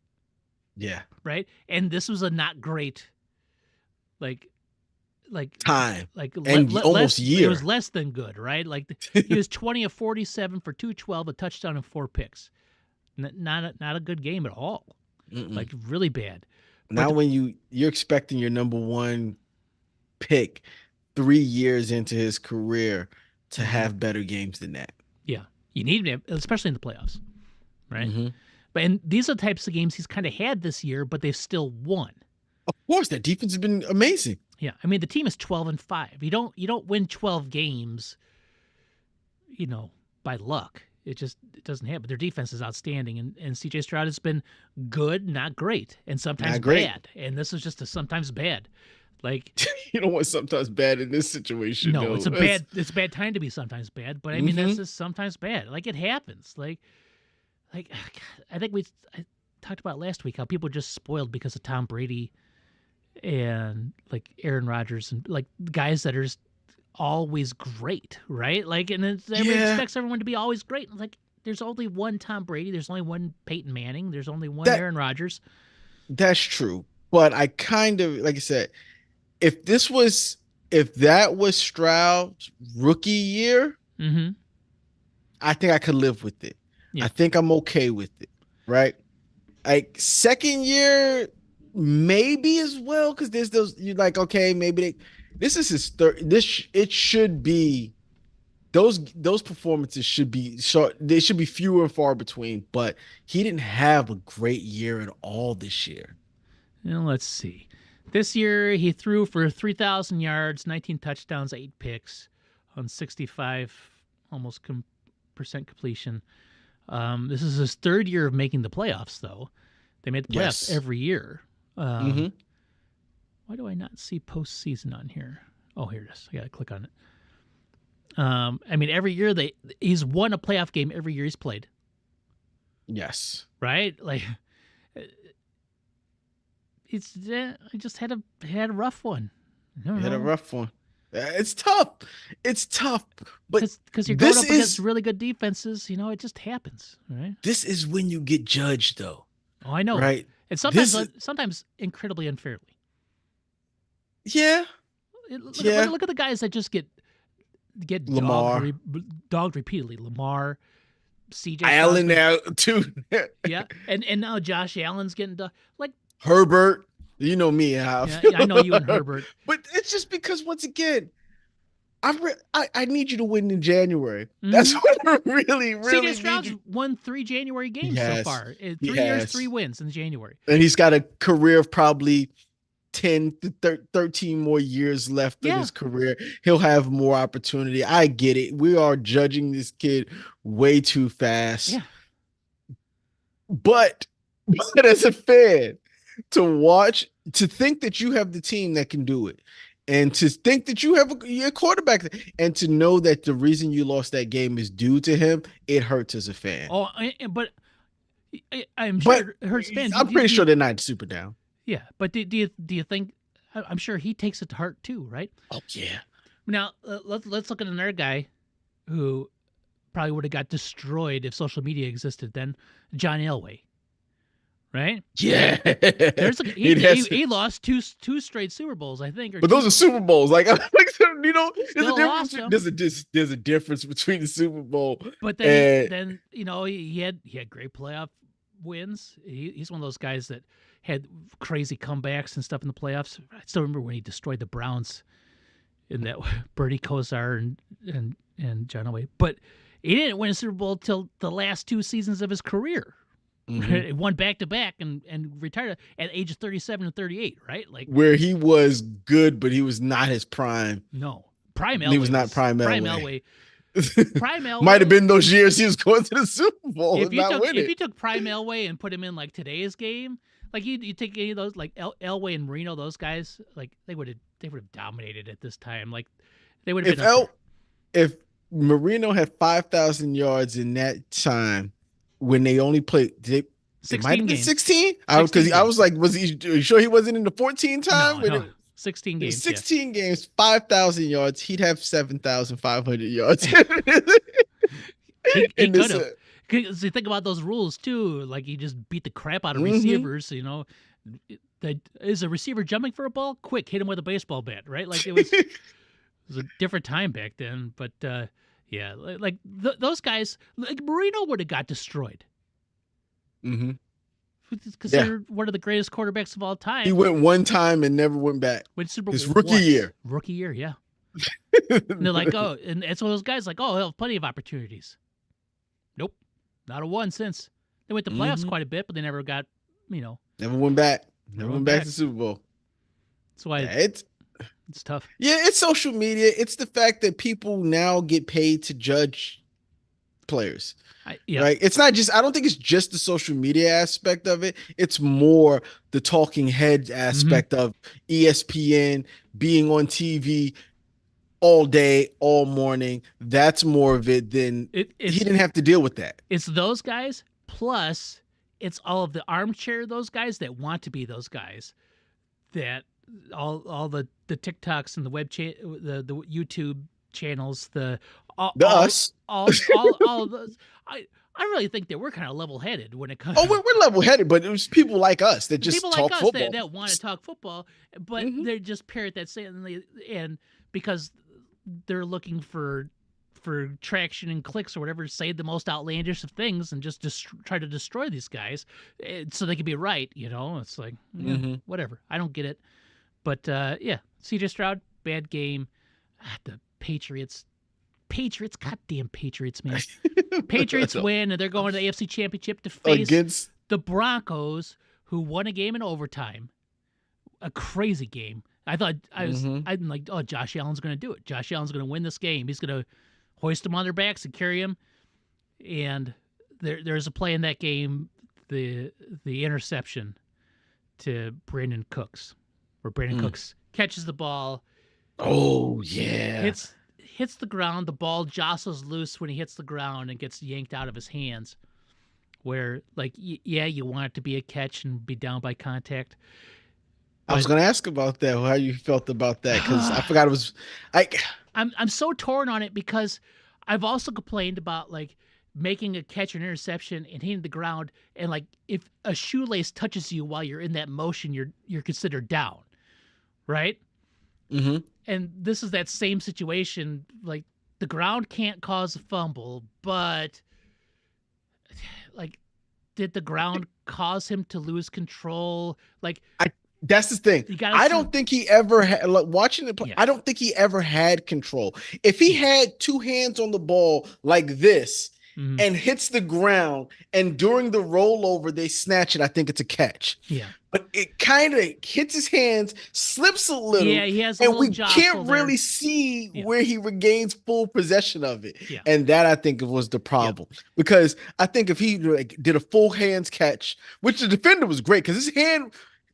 Yeah. Right? And this was a not great, like time. Like almost year. It was less than good, right? Like he was 20 of 47 for 212, a touchdown and 4 picks. Not a good game at all. Like really bad. Now when you're expecting your number 1 pick 3 years into his career to have better games than that. Yeah. You need him, especially in the playoffs. Right? Mm-hmm. And these are the types of games he's kind of had this year, but they've still won. Of course, that defense has been amazing. Yeah, I mean the team is 12-5. You don't win 12 games, by luck. It doesn't happen. Their defense is outstanding, and CJ Stroud has been good, not great, and sometimes Not great. bad. And this is just a sometimes bad. Like You know what's sometimes bad in this situation? no, No, it's a bad time to be sometimes bad. But I mean that's just sometimes bad. Like it happens. Like I think I talked about last week how people are just spoiled because of Tom Brady and like Aaron Rodgers and like guys that are just always great, right? Like, and everybody expects everyone to be always great. Like, there's only one Tom Brady. There's only one Peyton Manning. There's only one that Aaron Rodgers. that's true. But I kind of like I said, if that was Stroud's rookie year, Mm-hmm. I think I could live with it. Yeah. I think I'm okay with it, right? Like second year, maybe as well, because there's those you're like, okay, this is his third. It should be those performances should be short. They should be fewer and far between. But he didn't have a great year at all this year. Now, let's see. This year, he threw for 3,000 yards, 19 touchdowns, 8 picks on 65 almost percent completion. This is his third year of making the playoffs, though. They made the playoffs every year. Why do I not see postseason on here? Oh, here it is. I got to click on it. I mean, every year he's won a playoff game every year he's played. Yes. Right? Like, I just had a rough one. Had a rough one. It's tough. It's tough. But because you're going up against really good defenses, it just happens, right? This is when you get judged, though. Oh, I know. Right. And sometimes incredibly unfairly. Yeah. Look at the guys that just get Lamar dogged repeatedly. Lamar, CJ Allen now too. Yeah, and now Josh Allen's getting like Herbert. You know me, Al. Yeah, I know you and Herbert. But it's just because once again, I need you to win in January. Mm-hmm. That's what I really CJ Stroud's won 3 January games so far. 3 years, 3 wins in January. And he's got a career of probably 10 to 13 more years left in his career. He'll have more opportunity. I get it. We are judging this kid way too fast. Yeah. But as a fan, to think that you have the team that can do it, and to think that you have a quarterback, and to know that the reason you lost that game is due to him, it hurts as a fan. Oh, but I'm sure it hurts fans. I'm pretty sure they're not super down. Yeah, but do you think? I'm sure he takes it to heart too, right? Oh yeah. Now let's look at another guy who probably would have got destroyed if social media existed then. John Elway. Right? Yeah. He lost two straight Super Bowls, I think. But those are Super Bowls. There's a difference between the Super Bowl. But then he had great playoff wins. He's one of those guys that had crazy comebacks and stuff in the playoffs. I still remember when he destroyed the Browns in that Bertie Kosar and John Elway. But he didn't win a Super Bowl till the last 2 seasons of his career. Mm-hmm. He won back-to-back and retired at age of 37 and 38, right? Like where he was good, but he was not his prime. No. Prime Elway. He was not Prime Elway. Prime Elway. Might have been those years he was going to the Super Bowl if you took Prime Elway and put him in like today's game, like you take any of those like Elway and Marino, those guys, like they would have dominated at this time. Like they would have been if Marino had 5,000 yards in that time when they only played, it might have been 16. Because I was like, are you sure he wasn't in the 14 time? No. 16 games. 16 games, 5,000 yards. He'd have 7,500 yards. He could have. Because you think about those rules too, like you just beat the crap out of receivers. Is a receiver jumping for a ball? Quick, hit him with a baseball bat, right? Like it was a different time back then. But those guys, like Marino would have got destroyed. Mm-hmm. Because they're one of the greatest quarterbacks of all time. He went one time and never went back. His rookie year. Rookie year, yeah. And they're like, oh, and it's one of those guys like, oh, he'll have plenty of opportunities. Nope. Not a one since. They went to playoffs quite a bit, but they never got, Never went back. Never went back to the Super Bowl. That's why It's tough. Yeah, it's social media. It's the fact that people now get paid to judge players. Yeah. Right. It's not just, I don't think it's just the social media aspect of it. It's more the talking head aspect of ESPN being on TV all day, all morning. That's more of it than he didn't have to deal with that. It's those guys, plus it's all of the armchair those guys that want to be those guys, that all the TikToks and the the YouTube channels, all those. I really think that we're kind of level-headed when it comes. Oh, we're level-headed, but it was people like us that just talk football. That want to talk football, but they just parrot that saying, and because they're looking for traction and clicks or whatever, say the most outlandish of things and just try to destroy these guys so they can be right. It's like, whatever. I don't get it. But yeah, CJ Stroud, bad game. The Patriots, goddamn Patriots, man. Patriots win, and they're going to the AFC Championship to face against the Broncos, who won a game in overtime. A crazy game. I'm like, oh, Josh Allen's going to do it. Josh Allen's going to win this game. He's going to hoist them on their backs and carry them. And there's a play in that game, the interception to Brandon Cooks, where Brandon Cooks catches the ball. Oh, yeah. Hits the ground. The ball jostles loose when he hits the ground and gets yanked out of his hands. Where, like, yeah, you want it to be a catch and be down by contact. I was going to ask about that, how you felt about that, because I forgot it was. I'm so torn on it, because I've also complained about, like, making a catch or an interception and hitting the ground, and, like, if a shoelace touches you while you're in that motion, you're considered down, right? Mm-hmm. And this is that same situation. Like, the ground can't cause a fumble, but, like, did the ground cause him to lose control? Like, that's the thing. I don't think he ever had, like, watching it play, I don't think he ever had control. If he had two hands on the ball like this and hits the ground, and during the rollover they snatch it, I think it's a catch. Yeah. But it kind of hits his hands, slips a little, he has and we can't really see where he regains full possession of it. Yeah. And that, I think, was the problem. Because I think if he did a full hands catch, which the defender was great, because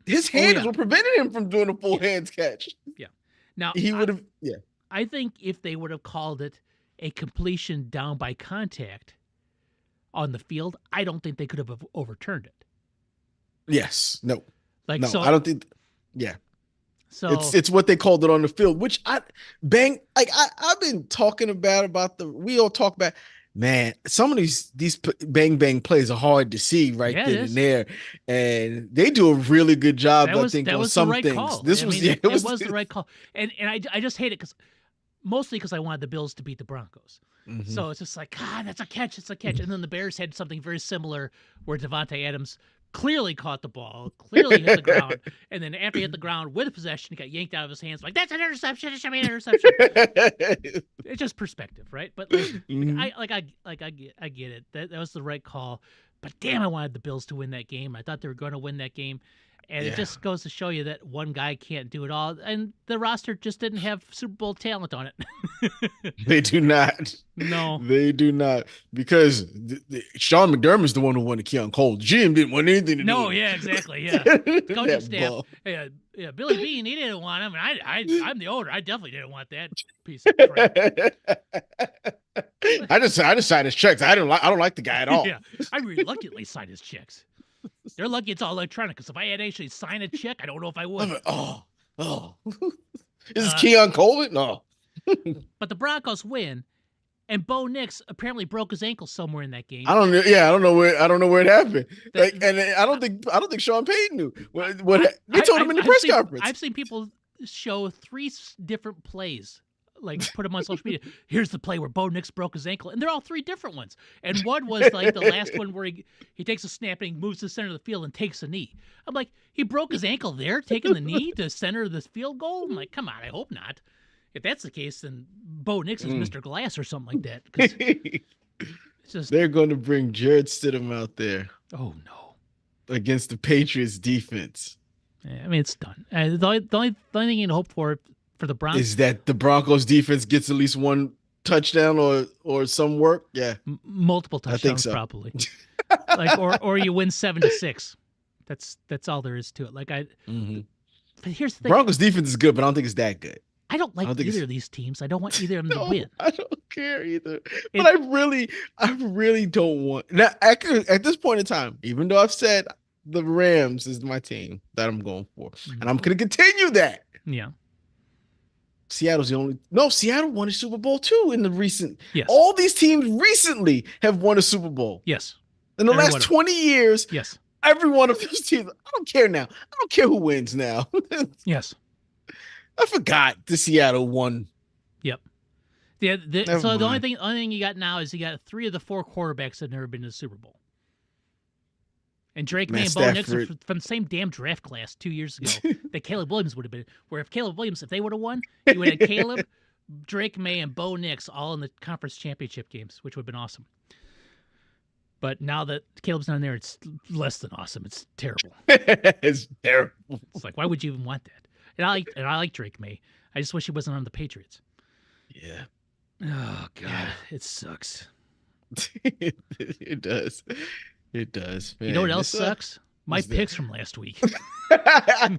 his hands were preventing him from doing a full hands catch. Yeah. Now he would have. Yeah. I think if they would have called it a completion down by contact on the field, I don't think they could have overturned it. Yes. No. Like, no. so, I don't think. Yeah. So it's what they called it on the field, which I've been talking about we all talk about. Man, some of these bang bang plays are hard to see then and there, and they do a really good job. I think on some things. Call. This was it was the right call, and I just hate it mostly because I wanted the Bills to beat the Broncos. Mm-hmm. So it's just like, God, that's a catch, and then the Bears had something very similar where Devontae Adams clearly caught the ball, clearly hit the ground, and then after he hit the ground with possession, he got yanked out of his hands. Like, that's an interception. It should be an interception. It's just perspective, right? But I get it. That was the right call. But damn, I wanted the Bills to win that game. I thought they were going to win that game. And it just goes to show you that one guy can't do it all. And the roster just didn't have Super Bowl talent on it. They do not. No. They do not. Because Sean McDermott's the one who wanted Keon Cole. Jim didn't want anything to do with it. No, yeah, exactly, yeah. Coaching staff. Yeah, Billy Bean, he didn't want him. And I'm the owner. I definitely didn't want that piece of crap. I just signed his checks. I don't like the guy at all. Yeah, I reluctantly signed his checks. They're lucky it's all electronic, because if I had actually signed a check, I don't know if I would. Is this Keon Coleman? No. But the Broncos win, and Bo Nix apparently broke his ankle somewhere in that game. I don't know. Yeah, I don't know where it happened. And I don't think Sean Payton knew what they told him in the press conference. I've seen people show 3 different plays, like, put them on social media. Here's the play where Bo Nix broke his ankle, and they're all 3 different ones. And one was like the last one where he takes a snap and he moves to the center of the field and takes a knee. I'm like, he broke his ankle there, taking the knee to center of the field goal? I'm like, come on, I hope not. If that's the case, then Bo Nix is Mr. Glass or something like that. It's just, they're going to bring Jared Stidham out there. Oh no, against the Patriots defense. Yeah, I mean, it's done. The only thing you can hope for For the Broncos, is that the Broncos defense gets at least one touchdown or some work. Yeah, multiple I think touchdowns so. probably. Like or you win 7-6. That's all there is to it. Like but here's the thing. Broncos defense is good, but I don't think it's that good. I don't like either of these teams. I don't want either of them to win. I don't care either. But I really don't want now. At this point in time, even though I've said the Rams is my team that I'm going for, and I'm going to continue that. Yeah. Seattle's the only. No, Seattle won a Super Bowl too in the recent. Yes. All these teams recently have won a Super Bowl. Yes. In the last 20 years. Yes. Every one of those teams. I don't care now. I don't care who wins now. Yes. I forgot the Seattle won. Yep. Yeah. So the only thing you got now is you got 3 of the 4 quarterbacks that have never been to the Super Bowl. And Drake May and Bo Nix are from the same damn draft class 2 years ago that Caleb Williams would have been. Where if they would have won, you would have had Caleb, Drake May, and Bo Nix all in the conference championship games, which would have been awesome. But now that Caleb's not in there, it's less than awesome. It's terrible. It's terrible. It's like, why would you even want that? And I like Drake May. I just wish he wasn't on the Patriots. Yeah. Oh God, it sucks. It does. It does. Man. You know what else sucks? My picks from last week. I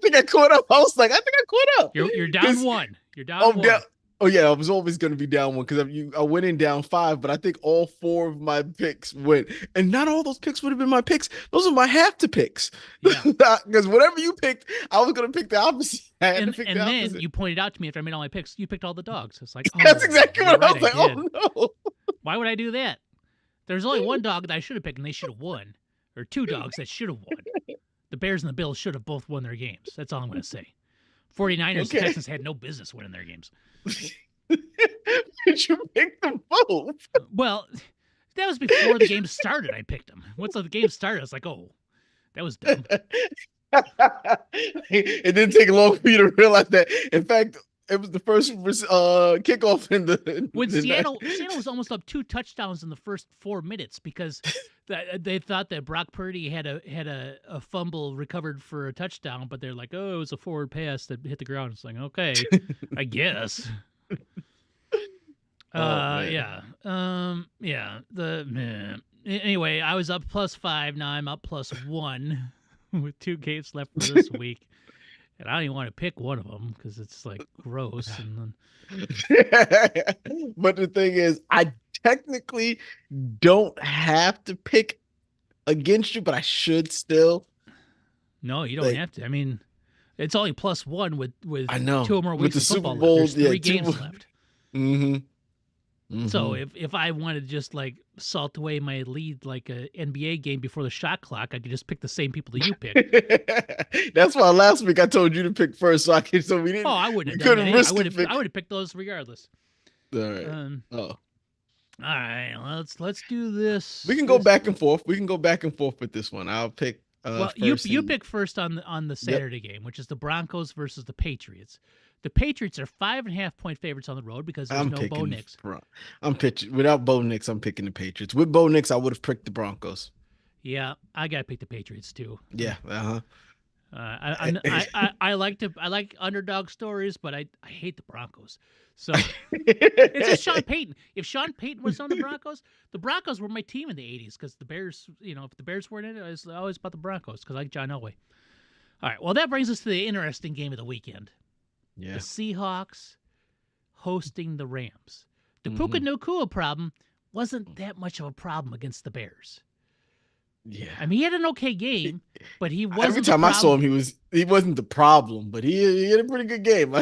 think I caught up. I was like, I think I caught up. You're down 1. You're down 1. Oh yeah, I was always going to be down 1 because I went in down 5, but I think all 4 of my picks went, and not all those picks would have been my picks. Those are my have to picks. Because whatever you picked, I was going to pick the opposite. And then you pointed out to me after I made all my picks, you picked all the dogs. It's like, that's exactly what I was like. Oh no, why would I do that? There's only one dog that I should have picked, and they should have won, or 2 dogs that should have won. The Bears and the Bills should have both won their games. That's all I'm going to say. 49ers and Texans had no business winning their games. Did you pick them both? Well, that was before the game started. I picked them. Once the game started, I was like, oh, that was dumb. It didn't take long for you to realize that. In fact, it was the first kickoff in the. When Seattle was almost up 2 touchdowns in the first 4 minutes because they thought that Brock Purdy had a fumble recovered for a touchdown, but they're like, oh, it was a forward pass that hit the ground. It's like, okay, I guess. Yeah. Anyway, I was up +5. Now I'm up +1 with 2 games left for this week. And I don't even want to pick one of them because it's like gross. And then... But the thing is, I technically don't have to pick against you, but I should still. No, you don't have to. I mean, it's only +1 with I know 2 more weeks with the of football Super Bowl. left. There's 3 games left. Mm-hmm. So if I wanted to just like salt away my lead like a NBA game before the shot clock, I could just pick the same people that you picked. That's why last week I told you to pick first, so we didn't. Oh, I wouldn't have done that. I would have picked those regardless. All right. All right. Let's do this. We can go back and forth. We can go back and forth with this one. I'll pick. You pick first on the Saturday game, which is the Broncos versus the Patriots. The Patriots are 5.5-point favorites on the road because there's no Bo Nix. Without Bo Nix, I'm picking the Patriots. With Bo Nix, I would have picked the Broncos. Yeah, I gotta pick the Patriots too. Yeah. I like underdog stories, but I hate the Broncos. So it's just Sean Payton. If Sean Payton was on the Broncos were my team in the 80s because the Bears, if the Bears weren't in it, it was always about the Broncos because I like John Elway. All right, well, that brings us to the interesting game of the weekend. Yeah. The Seahawks hosting the Rams. The Puka Nacua problem wasn't that much of a problem against the Bears. Yeah. I mean, he had an okay game, but he wasn't. Every time I saw him, he wasn't the problem, but he had a pretty good game.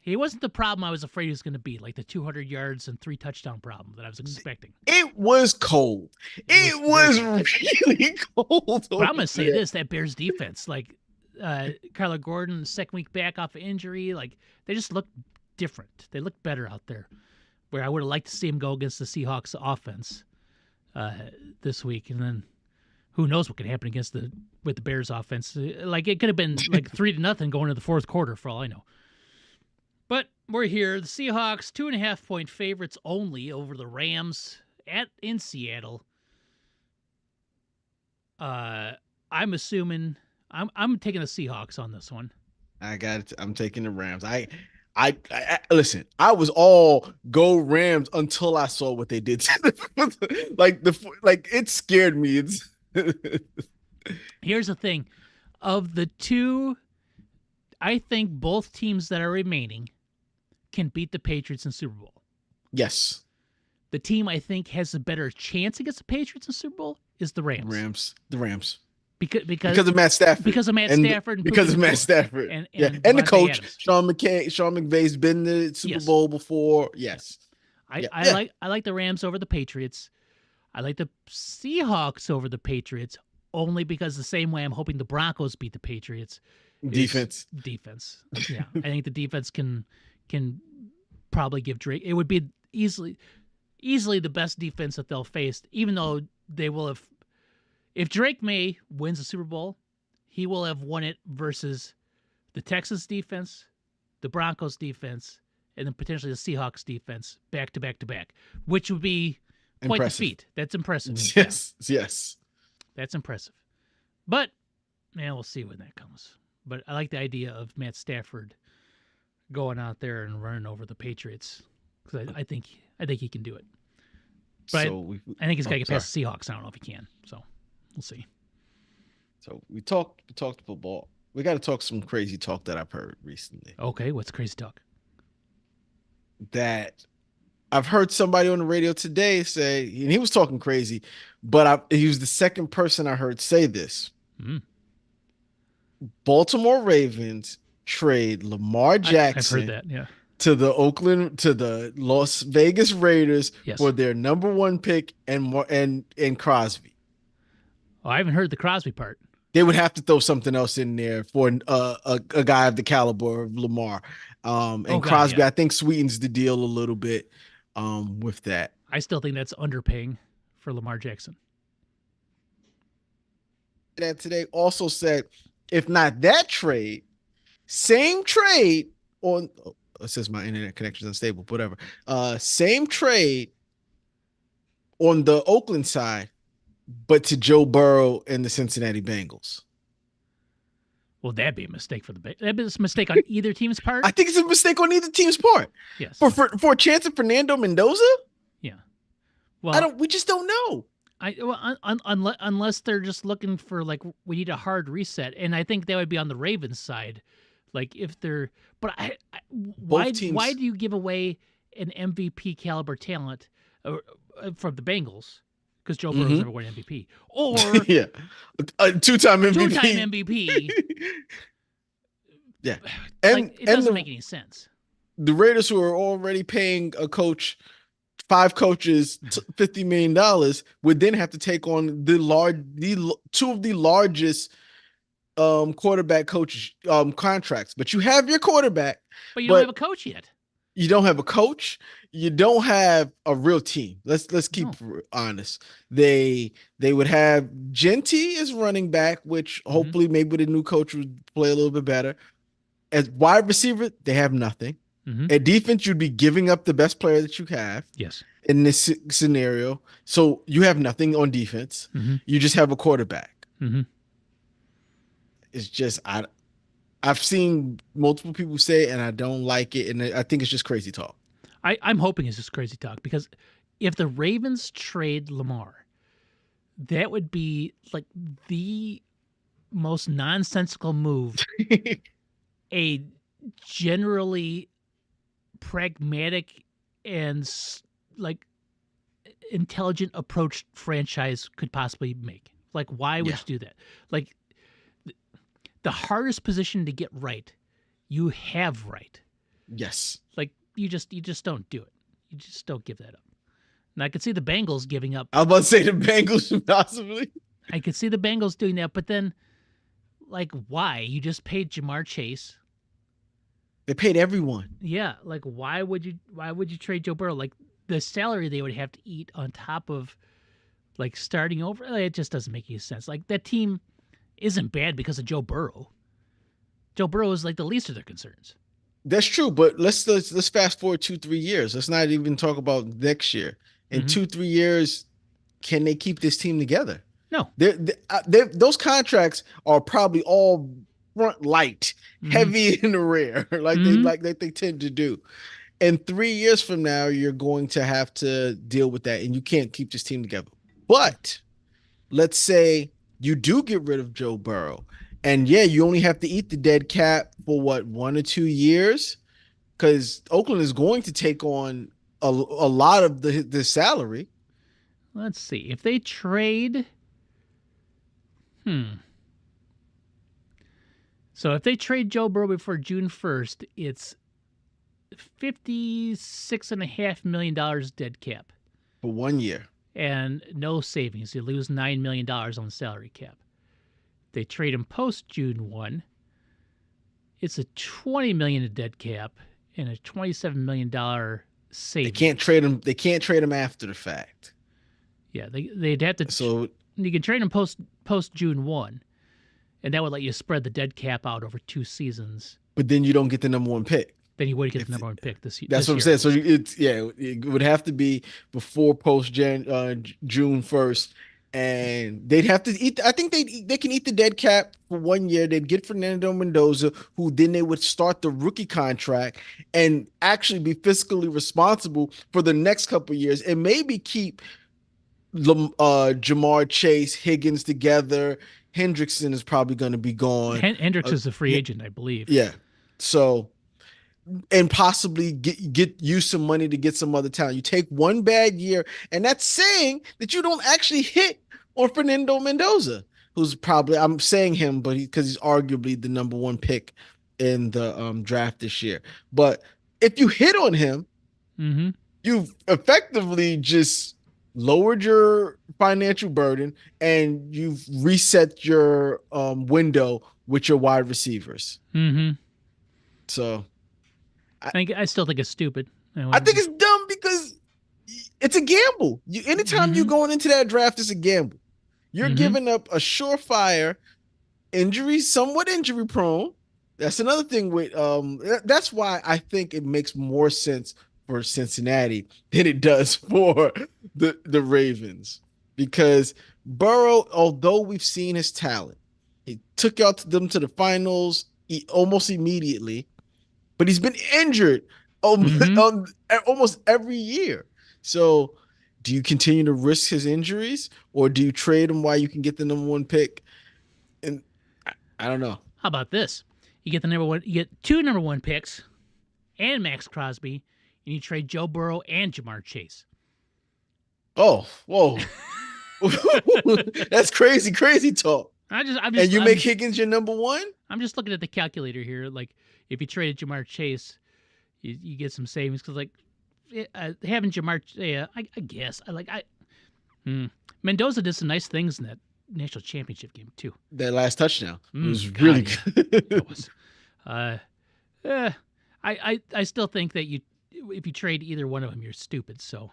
He wasn't the problem I was afraid he was going to be, like the 200 yards and 3 touchdown problem that I was expecting. It was cold. It was really cold. But I'm going to say this, that Bears defense, like Kyler Gordon, second week back off of injury, like they just look different. They look better out there, where I would have liked to see him go against the Seahawks offense this week. And then who knows what could happen with the Bears offense. Like it could have been like 3-0 going to the fourth quarter for all I know. But we're here. The Seahawks 2.5-point favorites only over the Rams in Seattle. I'm assuming I'm taking the Seahawks on this one. I got it. I'm taking the Rams. I listen. I was all go Rams until I saw what they did. Like it scared me. It's Here's the thing: of the two, I think both teams that are remaining can beat the Patriots in Super Bowl. yes, The team I think has a better chance against the Patriots in Super Bowl is the Rams. The Rams. Because Of Matt Stafford. because of Matt Stafford and because Puka of Matt Nacua Stafford. and Yeah, and and the Devontae coach Adams. Sean McVay's been to the Super Yes. Bowl before. Yes. I, Yeah. I Yeah. like the Rams over the Patriots. I like the Seahawks over the Patriots only because the same way I'm hoping the Broncos beat the Patriots. is Defense. Defense. Yeah. I think the defense can probably give Drake. It would be easily the best defense that they'll face, even though they will have. If Drake May wins the Super Bowl, he will have won it versus the Texans defense, the Broncos defense, and then potentially the Seahawks defense back to back to back, which would be quite Impressive. the feat. That's impressive. Yes. Yes. That's impressive. But, man, we'll see when that comes. But I like the idea of Matt Stafford going out there and running over the Patriots because I think he can do it. But So I think he's got to get sorry. past the Seahawks. I don't know if he can. So we'll see. So we talked football. We got to talk some crazy talk that I've heard recently. Okay, what's crazy talk? That I've heard somebody on the radio today say, and he was talking crazy, but he was the second person I heard say this. Mm. Baltimore Ravens trade Lamar Jackson I've heard that. Yeah. to the Las Vegas Raiders Yes. for their number one pick and Crosby. Oh, I haven't heard the Crosby part. They would have to throw something else in there for a guy of the caliber of Lamar. And Crosby, yeah. I think, sweetens the deal a little bit with that. I still think that's underpaying for Lamar Jackson. That today also said, if not that trade, same trade on. Oh, it says my internet connection is unstable. Whatever. Same trade on the Oakland side, but to Joe Burrow and the Cincinnati Bengals. Well, that'd be a mistake for that'd be a mistake on either team's part. I think it's a mistake on either team's part. Yes. For a chance of Fernando Mendoza. Yeah. Well, We just don't know. Unless they're just looking for like we need a hard reset, and I think that would be on the Ravens side. Like if they're, but why do you give away an MVP caliber talent from the Bengals? Because Joe Burrow's never won MVP, or yeah, a two-time MVP. Two-time MVP. Yeah, and it doesn't make any sense. The Raiders, who are already paying a coach, 5 coaches, $50 million, would then have to take on two of the largest quarterback coach contracts. But you have your quarterback, but you don't have a coach yet. You don't have a coach. You don't have a real team. Let's keep honest. They would have Genty as running back, which hopefully maybe the new coach would play a little bit better. As wide receiver, they have nothing. At defense, you'd be giving up the best player that you have. Yes. In this scenario, so you have nothing on defense. You just have a quarterback. It's just I've seen multiple people say it, and I don't like it, and I think it's just crazy talk. I'm hoping it's just crazy talk because if the Ravens trade Lamar, that would be like the most nonsensical move a generally pragmatic and like intelligent approach franchise could possibly make. Like, why would you do that? Like, the hardest position to get right, you have right. Yes. Like, you just don't do it. You just don't give that up. And I could see the Bengals giving up. I was about to say the Bengals possibly. I could see the Bengals doing that, but then, like, why? You just paid Jamar Chase. They paid everyone. Yeah, like why would you trade Joe Burrow? Like the salary they would have to eat on top of like starting over, it just doesn't make any sense. Like that team isn't bad because of Joe Burrow. Joe Burrow is like the least of their concerns. That's true, but let's fast forward 2-3 years. Let's not even talk about next year. In 2-3 years, can they keep this team together? No. Those contracts are probably all front light, Hmm. heavy in the rear, Hmm. like they tend to do. And 3 years from now, you're going to have to deal with that, and you can't keep this team together. But let's say you do get rid of Joe Burrow, and yeah, you only have to eat the dead cap for what, 1 or 2 years, because Oakland is going to take on a lot of the salary. Let's see. If they trade, hmm. So if they trade Joe Burrow before June 1st, it's $56.5 million dead cap For 1 year. and no savings. You lose $9 million on the salary cap. If they trade him post June 1, it's a $20 million dead cap and a $27 million They savings. can't trade him. They can't trade him after the fact. Yeah, they'd have to. So, You can trade him post June 1, and that would let you spread the dead cap out over 2 seasons. but then you don't get the number one pick. Then you would get If the number one pick this year. That's what I'm saying. So it's, yeah, it would have to be before post June 1st, and they'd have to eat. I think they can eat the dead cap for 1 year. They'd get Fernando Mendoza, who then they would start the rookie contract and actually be fiscally responsible for the next couple of years, and maybe keep Jamar Chase, Higgins together. Hendrickson is probably going to be gone. Hendricks Uh, is a free agent, I believe. yeah. So, and possibly get you some money to get some other talent. You take one bad year, and that's saying that you don't actually hit on Fernando Mendoza, who's probably, I'm saying him, but because he's arguably the number one pick in the draft this year. But if you hit on him, Mm-hmm. you've effectively just lowered your financial burden, and you've reset your window with your wide receivers. Mm-hmm. So I still think it's stupid. I think it's dumb because it's a gamble. Anytime you're Mm-hmm. going into that draft, it's a gamble. You're Mm-hmm. giving up a surefire injury, somewhat injury prone. That's another thing with that's why I think it makes more sense for Cincinnati than it does for the Ravens. Because Burrow, although we've seen his talent, he took out them to the finals almost immediately, but he's been injured Mm-hmm. almost every year. So, do you continue to risk his injuries, or do you trade him while you can get the number one pick? And I don't know. How about this? You get the number one. You get 2 number one picks and Max Crosby, and you trade Joe Burrow and Jamar Chase. Oh, whoa. That's crazy, crazy talk. And you make Higgins your number one? I'm just looking at the calculator here. Like, if you traded Jamar Chase, you get some savings because, like, having Jamar, I guess Mendoza did some nice things in that national championship game too. That last touchdown was God, really yeah. good. It was. I still think that if you trade either one of them, you're stupid. So,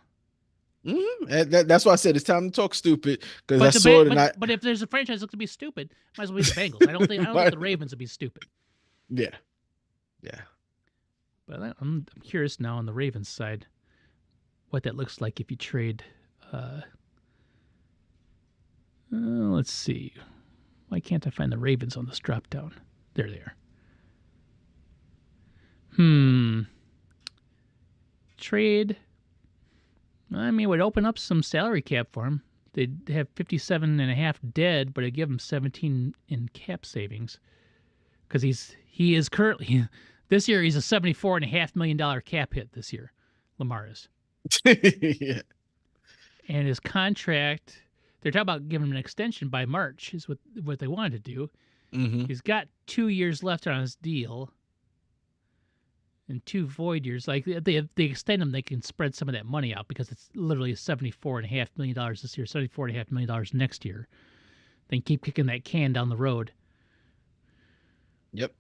That's why I said it's time to talk stupid, because I saw it. But if there's a franchise that looks to be stupid, might as well be the Bengals. I don't think the Ravens would be stupid. Yeah, yeah. But I'm curious now on the Ravens side, what that looks like if you trade. Let's see. Why can't I find the Ravens on this drop down? There they are. Trade. I mean, it would open up some salary cap for him. They'd have 57.5 dead, but it'd give him 17 in cap savings. Because he is currently this year he's a $74.5 million cap hit this year. Lamar is. Yeah. And his contract, they're talking about giving him an extension by March, is what they wanted to do. Mm-hmm. He's got 2 years left on his deal and 2 void years. Like, they extend him, they can spread some of that money out because it's literally $74.5 million this year, $74.5 million next year. Then keep kicking that can down the road. Yep.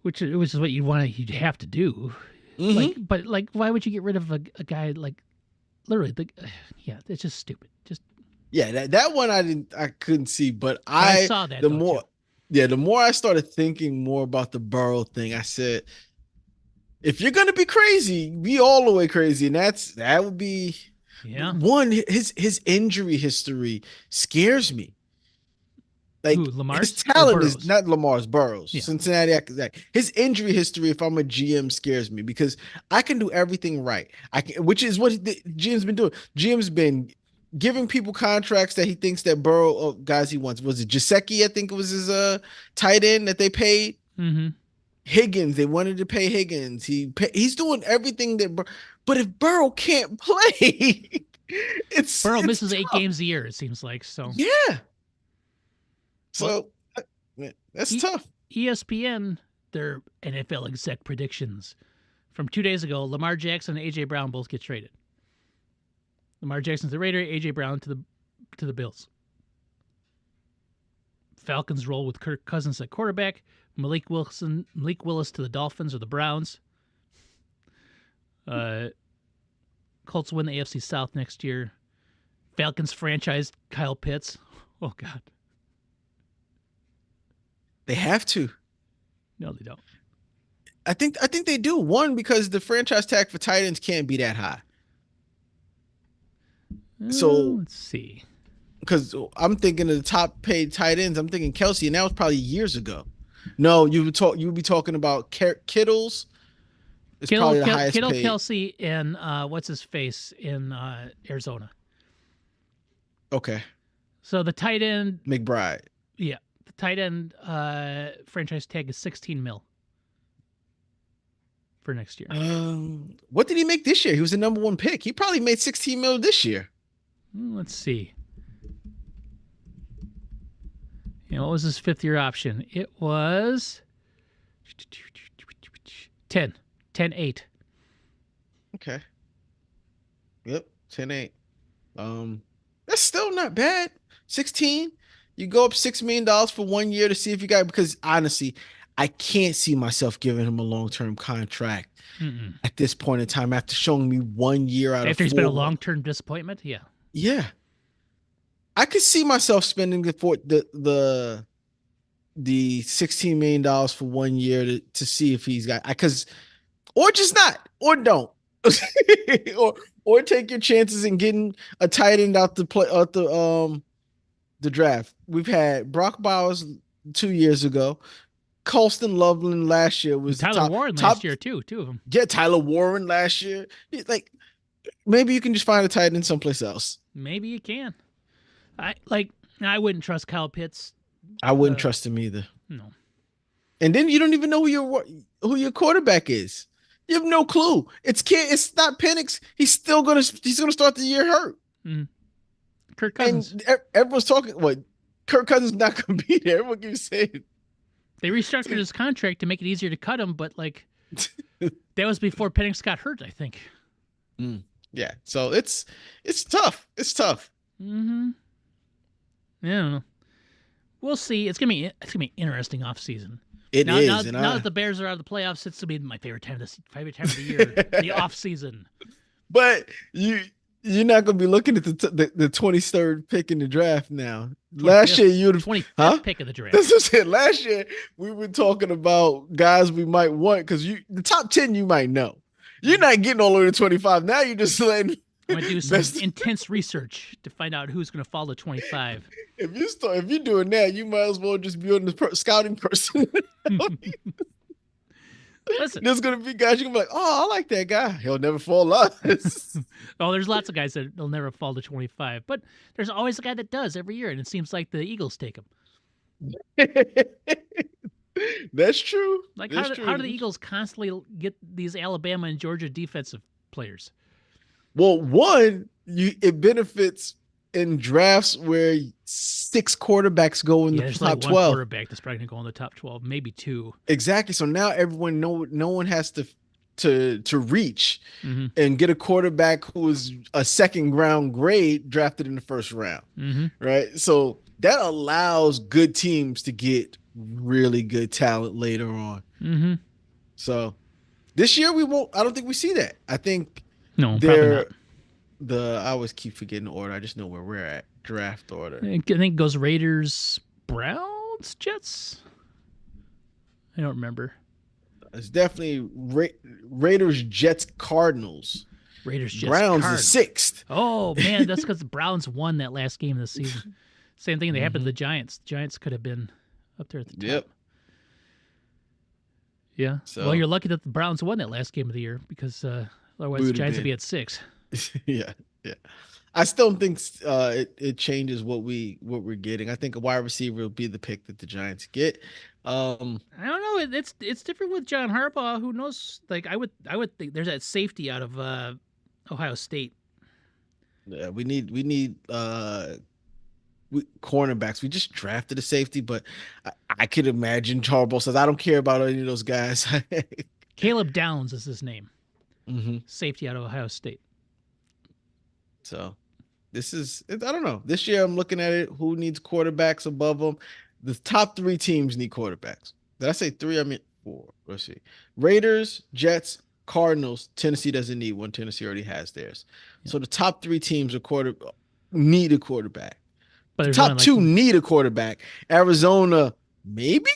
Which is what you'd have to do. Mm-hmm. But why would you get rid of a guy like literally? Yeah, it's just stupid. Just yeah, that one I couldn't see, but I saw that. The more I started thinking more about the Burrow thing, I said, if you're gonna be crazy, be all the way crazy, and that would be yeah. One, his injury history scares me. Who, Like his Lamar's or talent is Burrow's? not Lamar's, Burrows. Yeah. Cincinnati, like, his injury history, if I'm a GM, scares me because I can do everything right. I can, which is what the GM's been doing. GM's been giving people contracts that he thinks that guys he wants. Was it Jaceki? I think it was his tight end that they paid. Mm-hmm. Higgins, they wanted to pay Higgins. He's doing everything but if Burrow can't play, Burrow it's misses 8 tough. games a year, it seems like. So Yeah. So that's tough. ESPN, their NFL exec predictions from 2 days ago: Lamar Jackson and AJ Brown both get traded. Lamar Jackson to the Raiders, AJ Brown to the Bills. Falcons roll with Kirk Cousins at quarterback. Malik Willis to the Dolphins or the Browns. Colts win the AFC South next year. Falcons franchise Kyle Pitts. Oh God. They have to. No, they don't. I think they do. One, because the franchise tag for tight ends can't be that high. So let's see. Because I'm thinking of the top paid tight ends. I'm thinking Kelsey, and that was probably years ago. No, you would be talking about Kittle's. It's probably the highest paid. Kelsey, and what's his face in Arizona. Okay. So the tight end McBride. Yeah, the tight end franchise tag is $16 million for next year. What did he make this year? He was the number 1 pick. He probably made $16 million this year. Let's see. What was his 5th-year option? It was 10-8. Okay. Yep, 10-8. That's still not bad. 16. You go up $6 million for 1 year to see if you got, because honestly, I can't see myself giving him a long-term contract at this point in time after showing me 1 year out after of 4. He's been a long-term disappointment. Yeah. Yeah. I could see myself spending the $16 million for 1 year to see if he's got, or just not, or don't, or take your chances in getting a tight end out the draft. We've had Brock Bowers 2 years ago. Colston Loveland last year was Tyler Warren last year too. 2 of them. Yeah, Tyler Warren last year. Like, maybe you can just find a tight end someplace else. Maybe you can. I wouldn't trust Kyle Pitts. I wouldn't trust him either. No. And then you don't even know who your quarterback is. You have no clue. It's not Penix. He's gonna start the year hurt. Mm. Kirk Cousins. And everyone's talking. What? Kirk Cousins not gonna be there. Everyone keeps saying. They restructured his contract to make it easier to cut him, but that was before Penix got hurt, I think. Yeah. So it's tough. It's tough. Mm-hmm. I don't know. We'll see. It's gonna be an interesting offseason. Now that the Bears are out of the playoffs, it's gonna be my favorite time of the year, the offseason. But you're not gonna be looking at the 23rd pick in the draft now. Last year you would have 25th pick of the draft. That's what I said. Last year we were talking about guys we might want because the top 10 you might know. You're not getting all the way to 25. Now you're just letting. I'm gonna do some intense research to find out who's gonna fall to 25. If you're doing that, you might as well just be on the scouting person. Listen, there's gonna be guys you're gonna be like, oh, I like that guy. He'll never fall out. Oh, there's lots of guys that will never fall to 25, but there's always a guy that does every year, and it seems like the Eagles take him. That's true. How do the Eagles constantly get these Alabama and Georgia defensive players? Well, one, it benefits in drafts where 6 quarterbacks go in the top 12. One quarterback that's probably going to go in the top 12, maybe 2. Exactly. So now everyone no one has to reach and get a quarterback who is a second round grade drafted in the first round. Right? So that allows good teams to get really good talent later on. So this year I don't think we see that. I think probably not. I always keep forgetting the order. I just know where we're at. Draft order. I think it goes Raiders, Browns, Jets. I don't remember. It's definitely Raiders, Jets, Cardinals. Raiders, Jets, Browns Cardinals. is 6th. Oh man, that's because the Browns won that last game of the season. Same thing that happened to the Giants. Giants could have been up there at the top. Yep. Yeah. So, well, you're lucky that the Browns won that last game of the year because otherwise the Giants would be at 6. Yeah. I still think it changes what we're getting. I think a wide receiver will be the pick that the Giants get. I don't know. It's different with John Harbaugh. Who knows? Like I would think there's that safety out of Ohio State. Yeah, we need cornerbacks. We just drafted a safety, but I could imagine Harbaugh says, I don't care about any of those guys. Caleb Downs is his name. Mm-hmm. Safety out of Ohio State. So I don't know. This year I'm looking at it. Who needs quarterbacks above them? The top 3 teams need quarterbacks. Did I say 3? I mean 4. Let's see. Raiders, Jets, Cardinals. Tennessee doesn't need one. Tennessee already has theirs. Yeah. So the top 3 teams need a quarterback. But the top 2 need a quarterback. Arizona, maybe?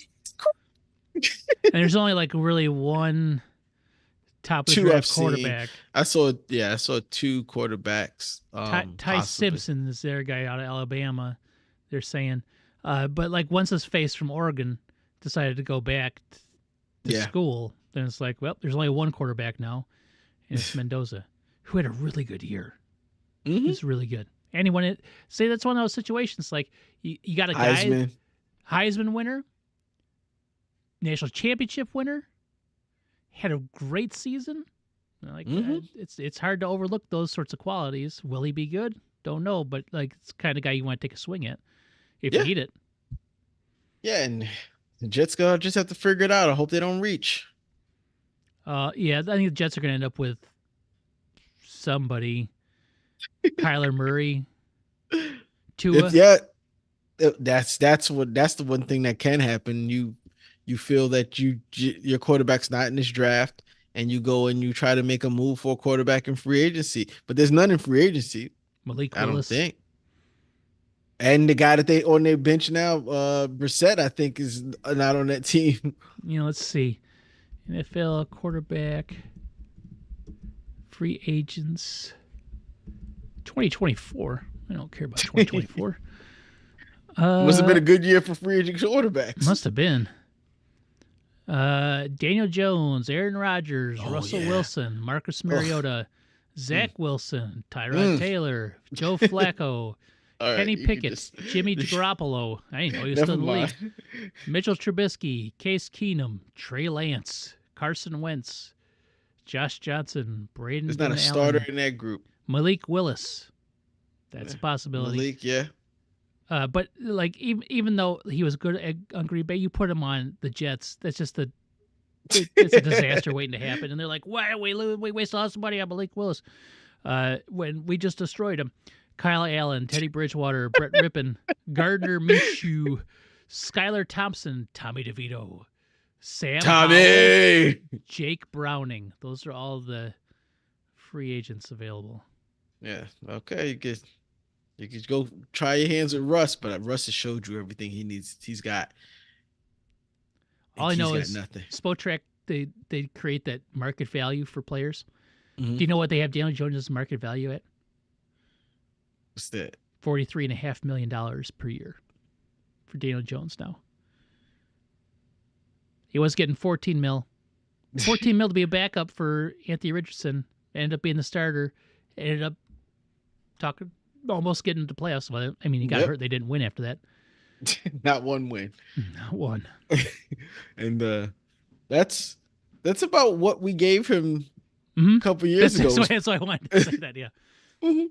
And there's only like really one top of the draft quarterback. I saw 2 quarterbacks. Ty Simpson is their guy out of Alabama, they're saying. But like once his face from Oregon decided to go back to school, then it's like, well, there's only one quarterback now, and it's Mendoza, who had a really good year. Mm-hmm. He was really good. Anyone say that's one of those situations like you got a guy, Heisman winner, national championship winner, had a great season. Like it's hard to overlook those sorts of qualities. Will he be good? Don't know, but like it's the kind of guy you want to take a swing at if you need it. Yeah, and the Jets just have to figure it out. I hope they don't reach. I think the Jets are going to end up with somebody. Kyler Murray, Tua. That's the one thing that can happen. You feel that your quarterback's not in this draft, and you go and you try to make a move for a quarterback in free agency, but there's none in free agency. Malik I Willis. don't think. And the guy that they on their bench now, Brissett, I think is not on that team. Let's see, NFL quarterback, free agents. 2024. I don't care about 2024. Must have been a good year for free agent quarterbacks. Must have been. Daniel Jones, Aaron Rodgers, Russell Wilson, Marcus Mariota, Zach Wilson, Tyrod Taylor, Joe Flacco, Kenny Pickett, Jimmy Garoppolo. I didn't know he was still in the league. Mitchell Trubisky, Case Keenum, Trey Lance, Carson Wentz, Josh Johnson, Braden. There's not a starter in that group. Malik Willis. That's a possibility. Malik, yeah. But like even though he was good on Green Bay, you put him on the Jets. That's just it's a disaster waiting to happen. And they're like, why we waste all this money on Malik Willis when we just destroyed him? Kyle Allen, Teddy Bridgewater, Brett Rippon, Gardner Minshew, Skylar Thompson, Tommy DeVito, Sam Howell, Jake Browning. Those are all the free agents available. Yeah. Okay. You could go try your hands with Russ, but Russ has showed you everything he needs. He's got. All I know is nothing. Spotrac, they create that market value for players. Mm-hmm. Do you know what they have Daniel Jones' market value at? What's that? $43.5 million per year for Daniel Jones now. He was getting $14 million to be a backup for Anthony Richardson. Ended up being the starter. Ended up almost getting into playoffs. Well, I mean, he got hurt. They didn't win after that. Not one win. Not one. And that's about what we gave him a couple years ago. That's why I wanted to say that. Yeah. Mm-hmm.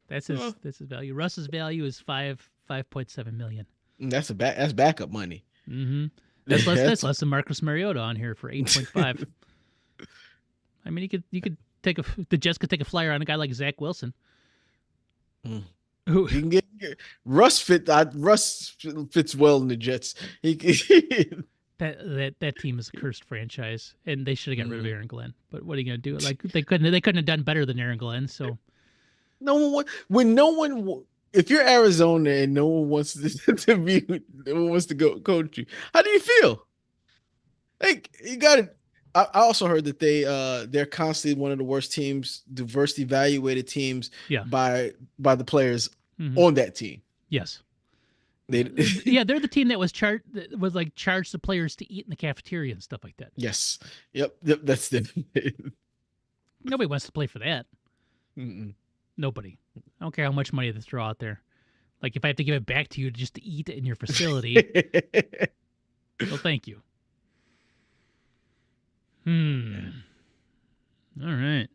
That's his value. Russ's value is $5.7 million. That's backup money. Mm-hmm. That's less than Marcus Mariota on here for 8.5. I mean, you could the Jets could take a flyer on a guy like Zach Wilson. Who you can get Russ fits well in the Jets. That team is a cursed franchise, and they should have got rid of Aaron Glenn. But what are you going to do? Like they couldn't have done better than Aaron Glenn. So if you're Arizona and no one wants to go coach you, how do you feel? Like you got to. I also heard that they're constantly one of the worst teams, diverse evaluated teams by the players on that team. Yes. They Yeah, they're the team that was charged the players to eat in the cafeteria and stuff like that. Yes. Yep. That's the. Nobody wants to play for that. Mm-mm. Nobody. I don't care how much money they throw out there. Like if I have to give it back to you just to eat in your facility, well, thank you. All right.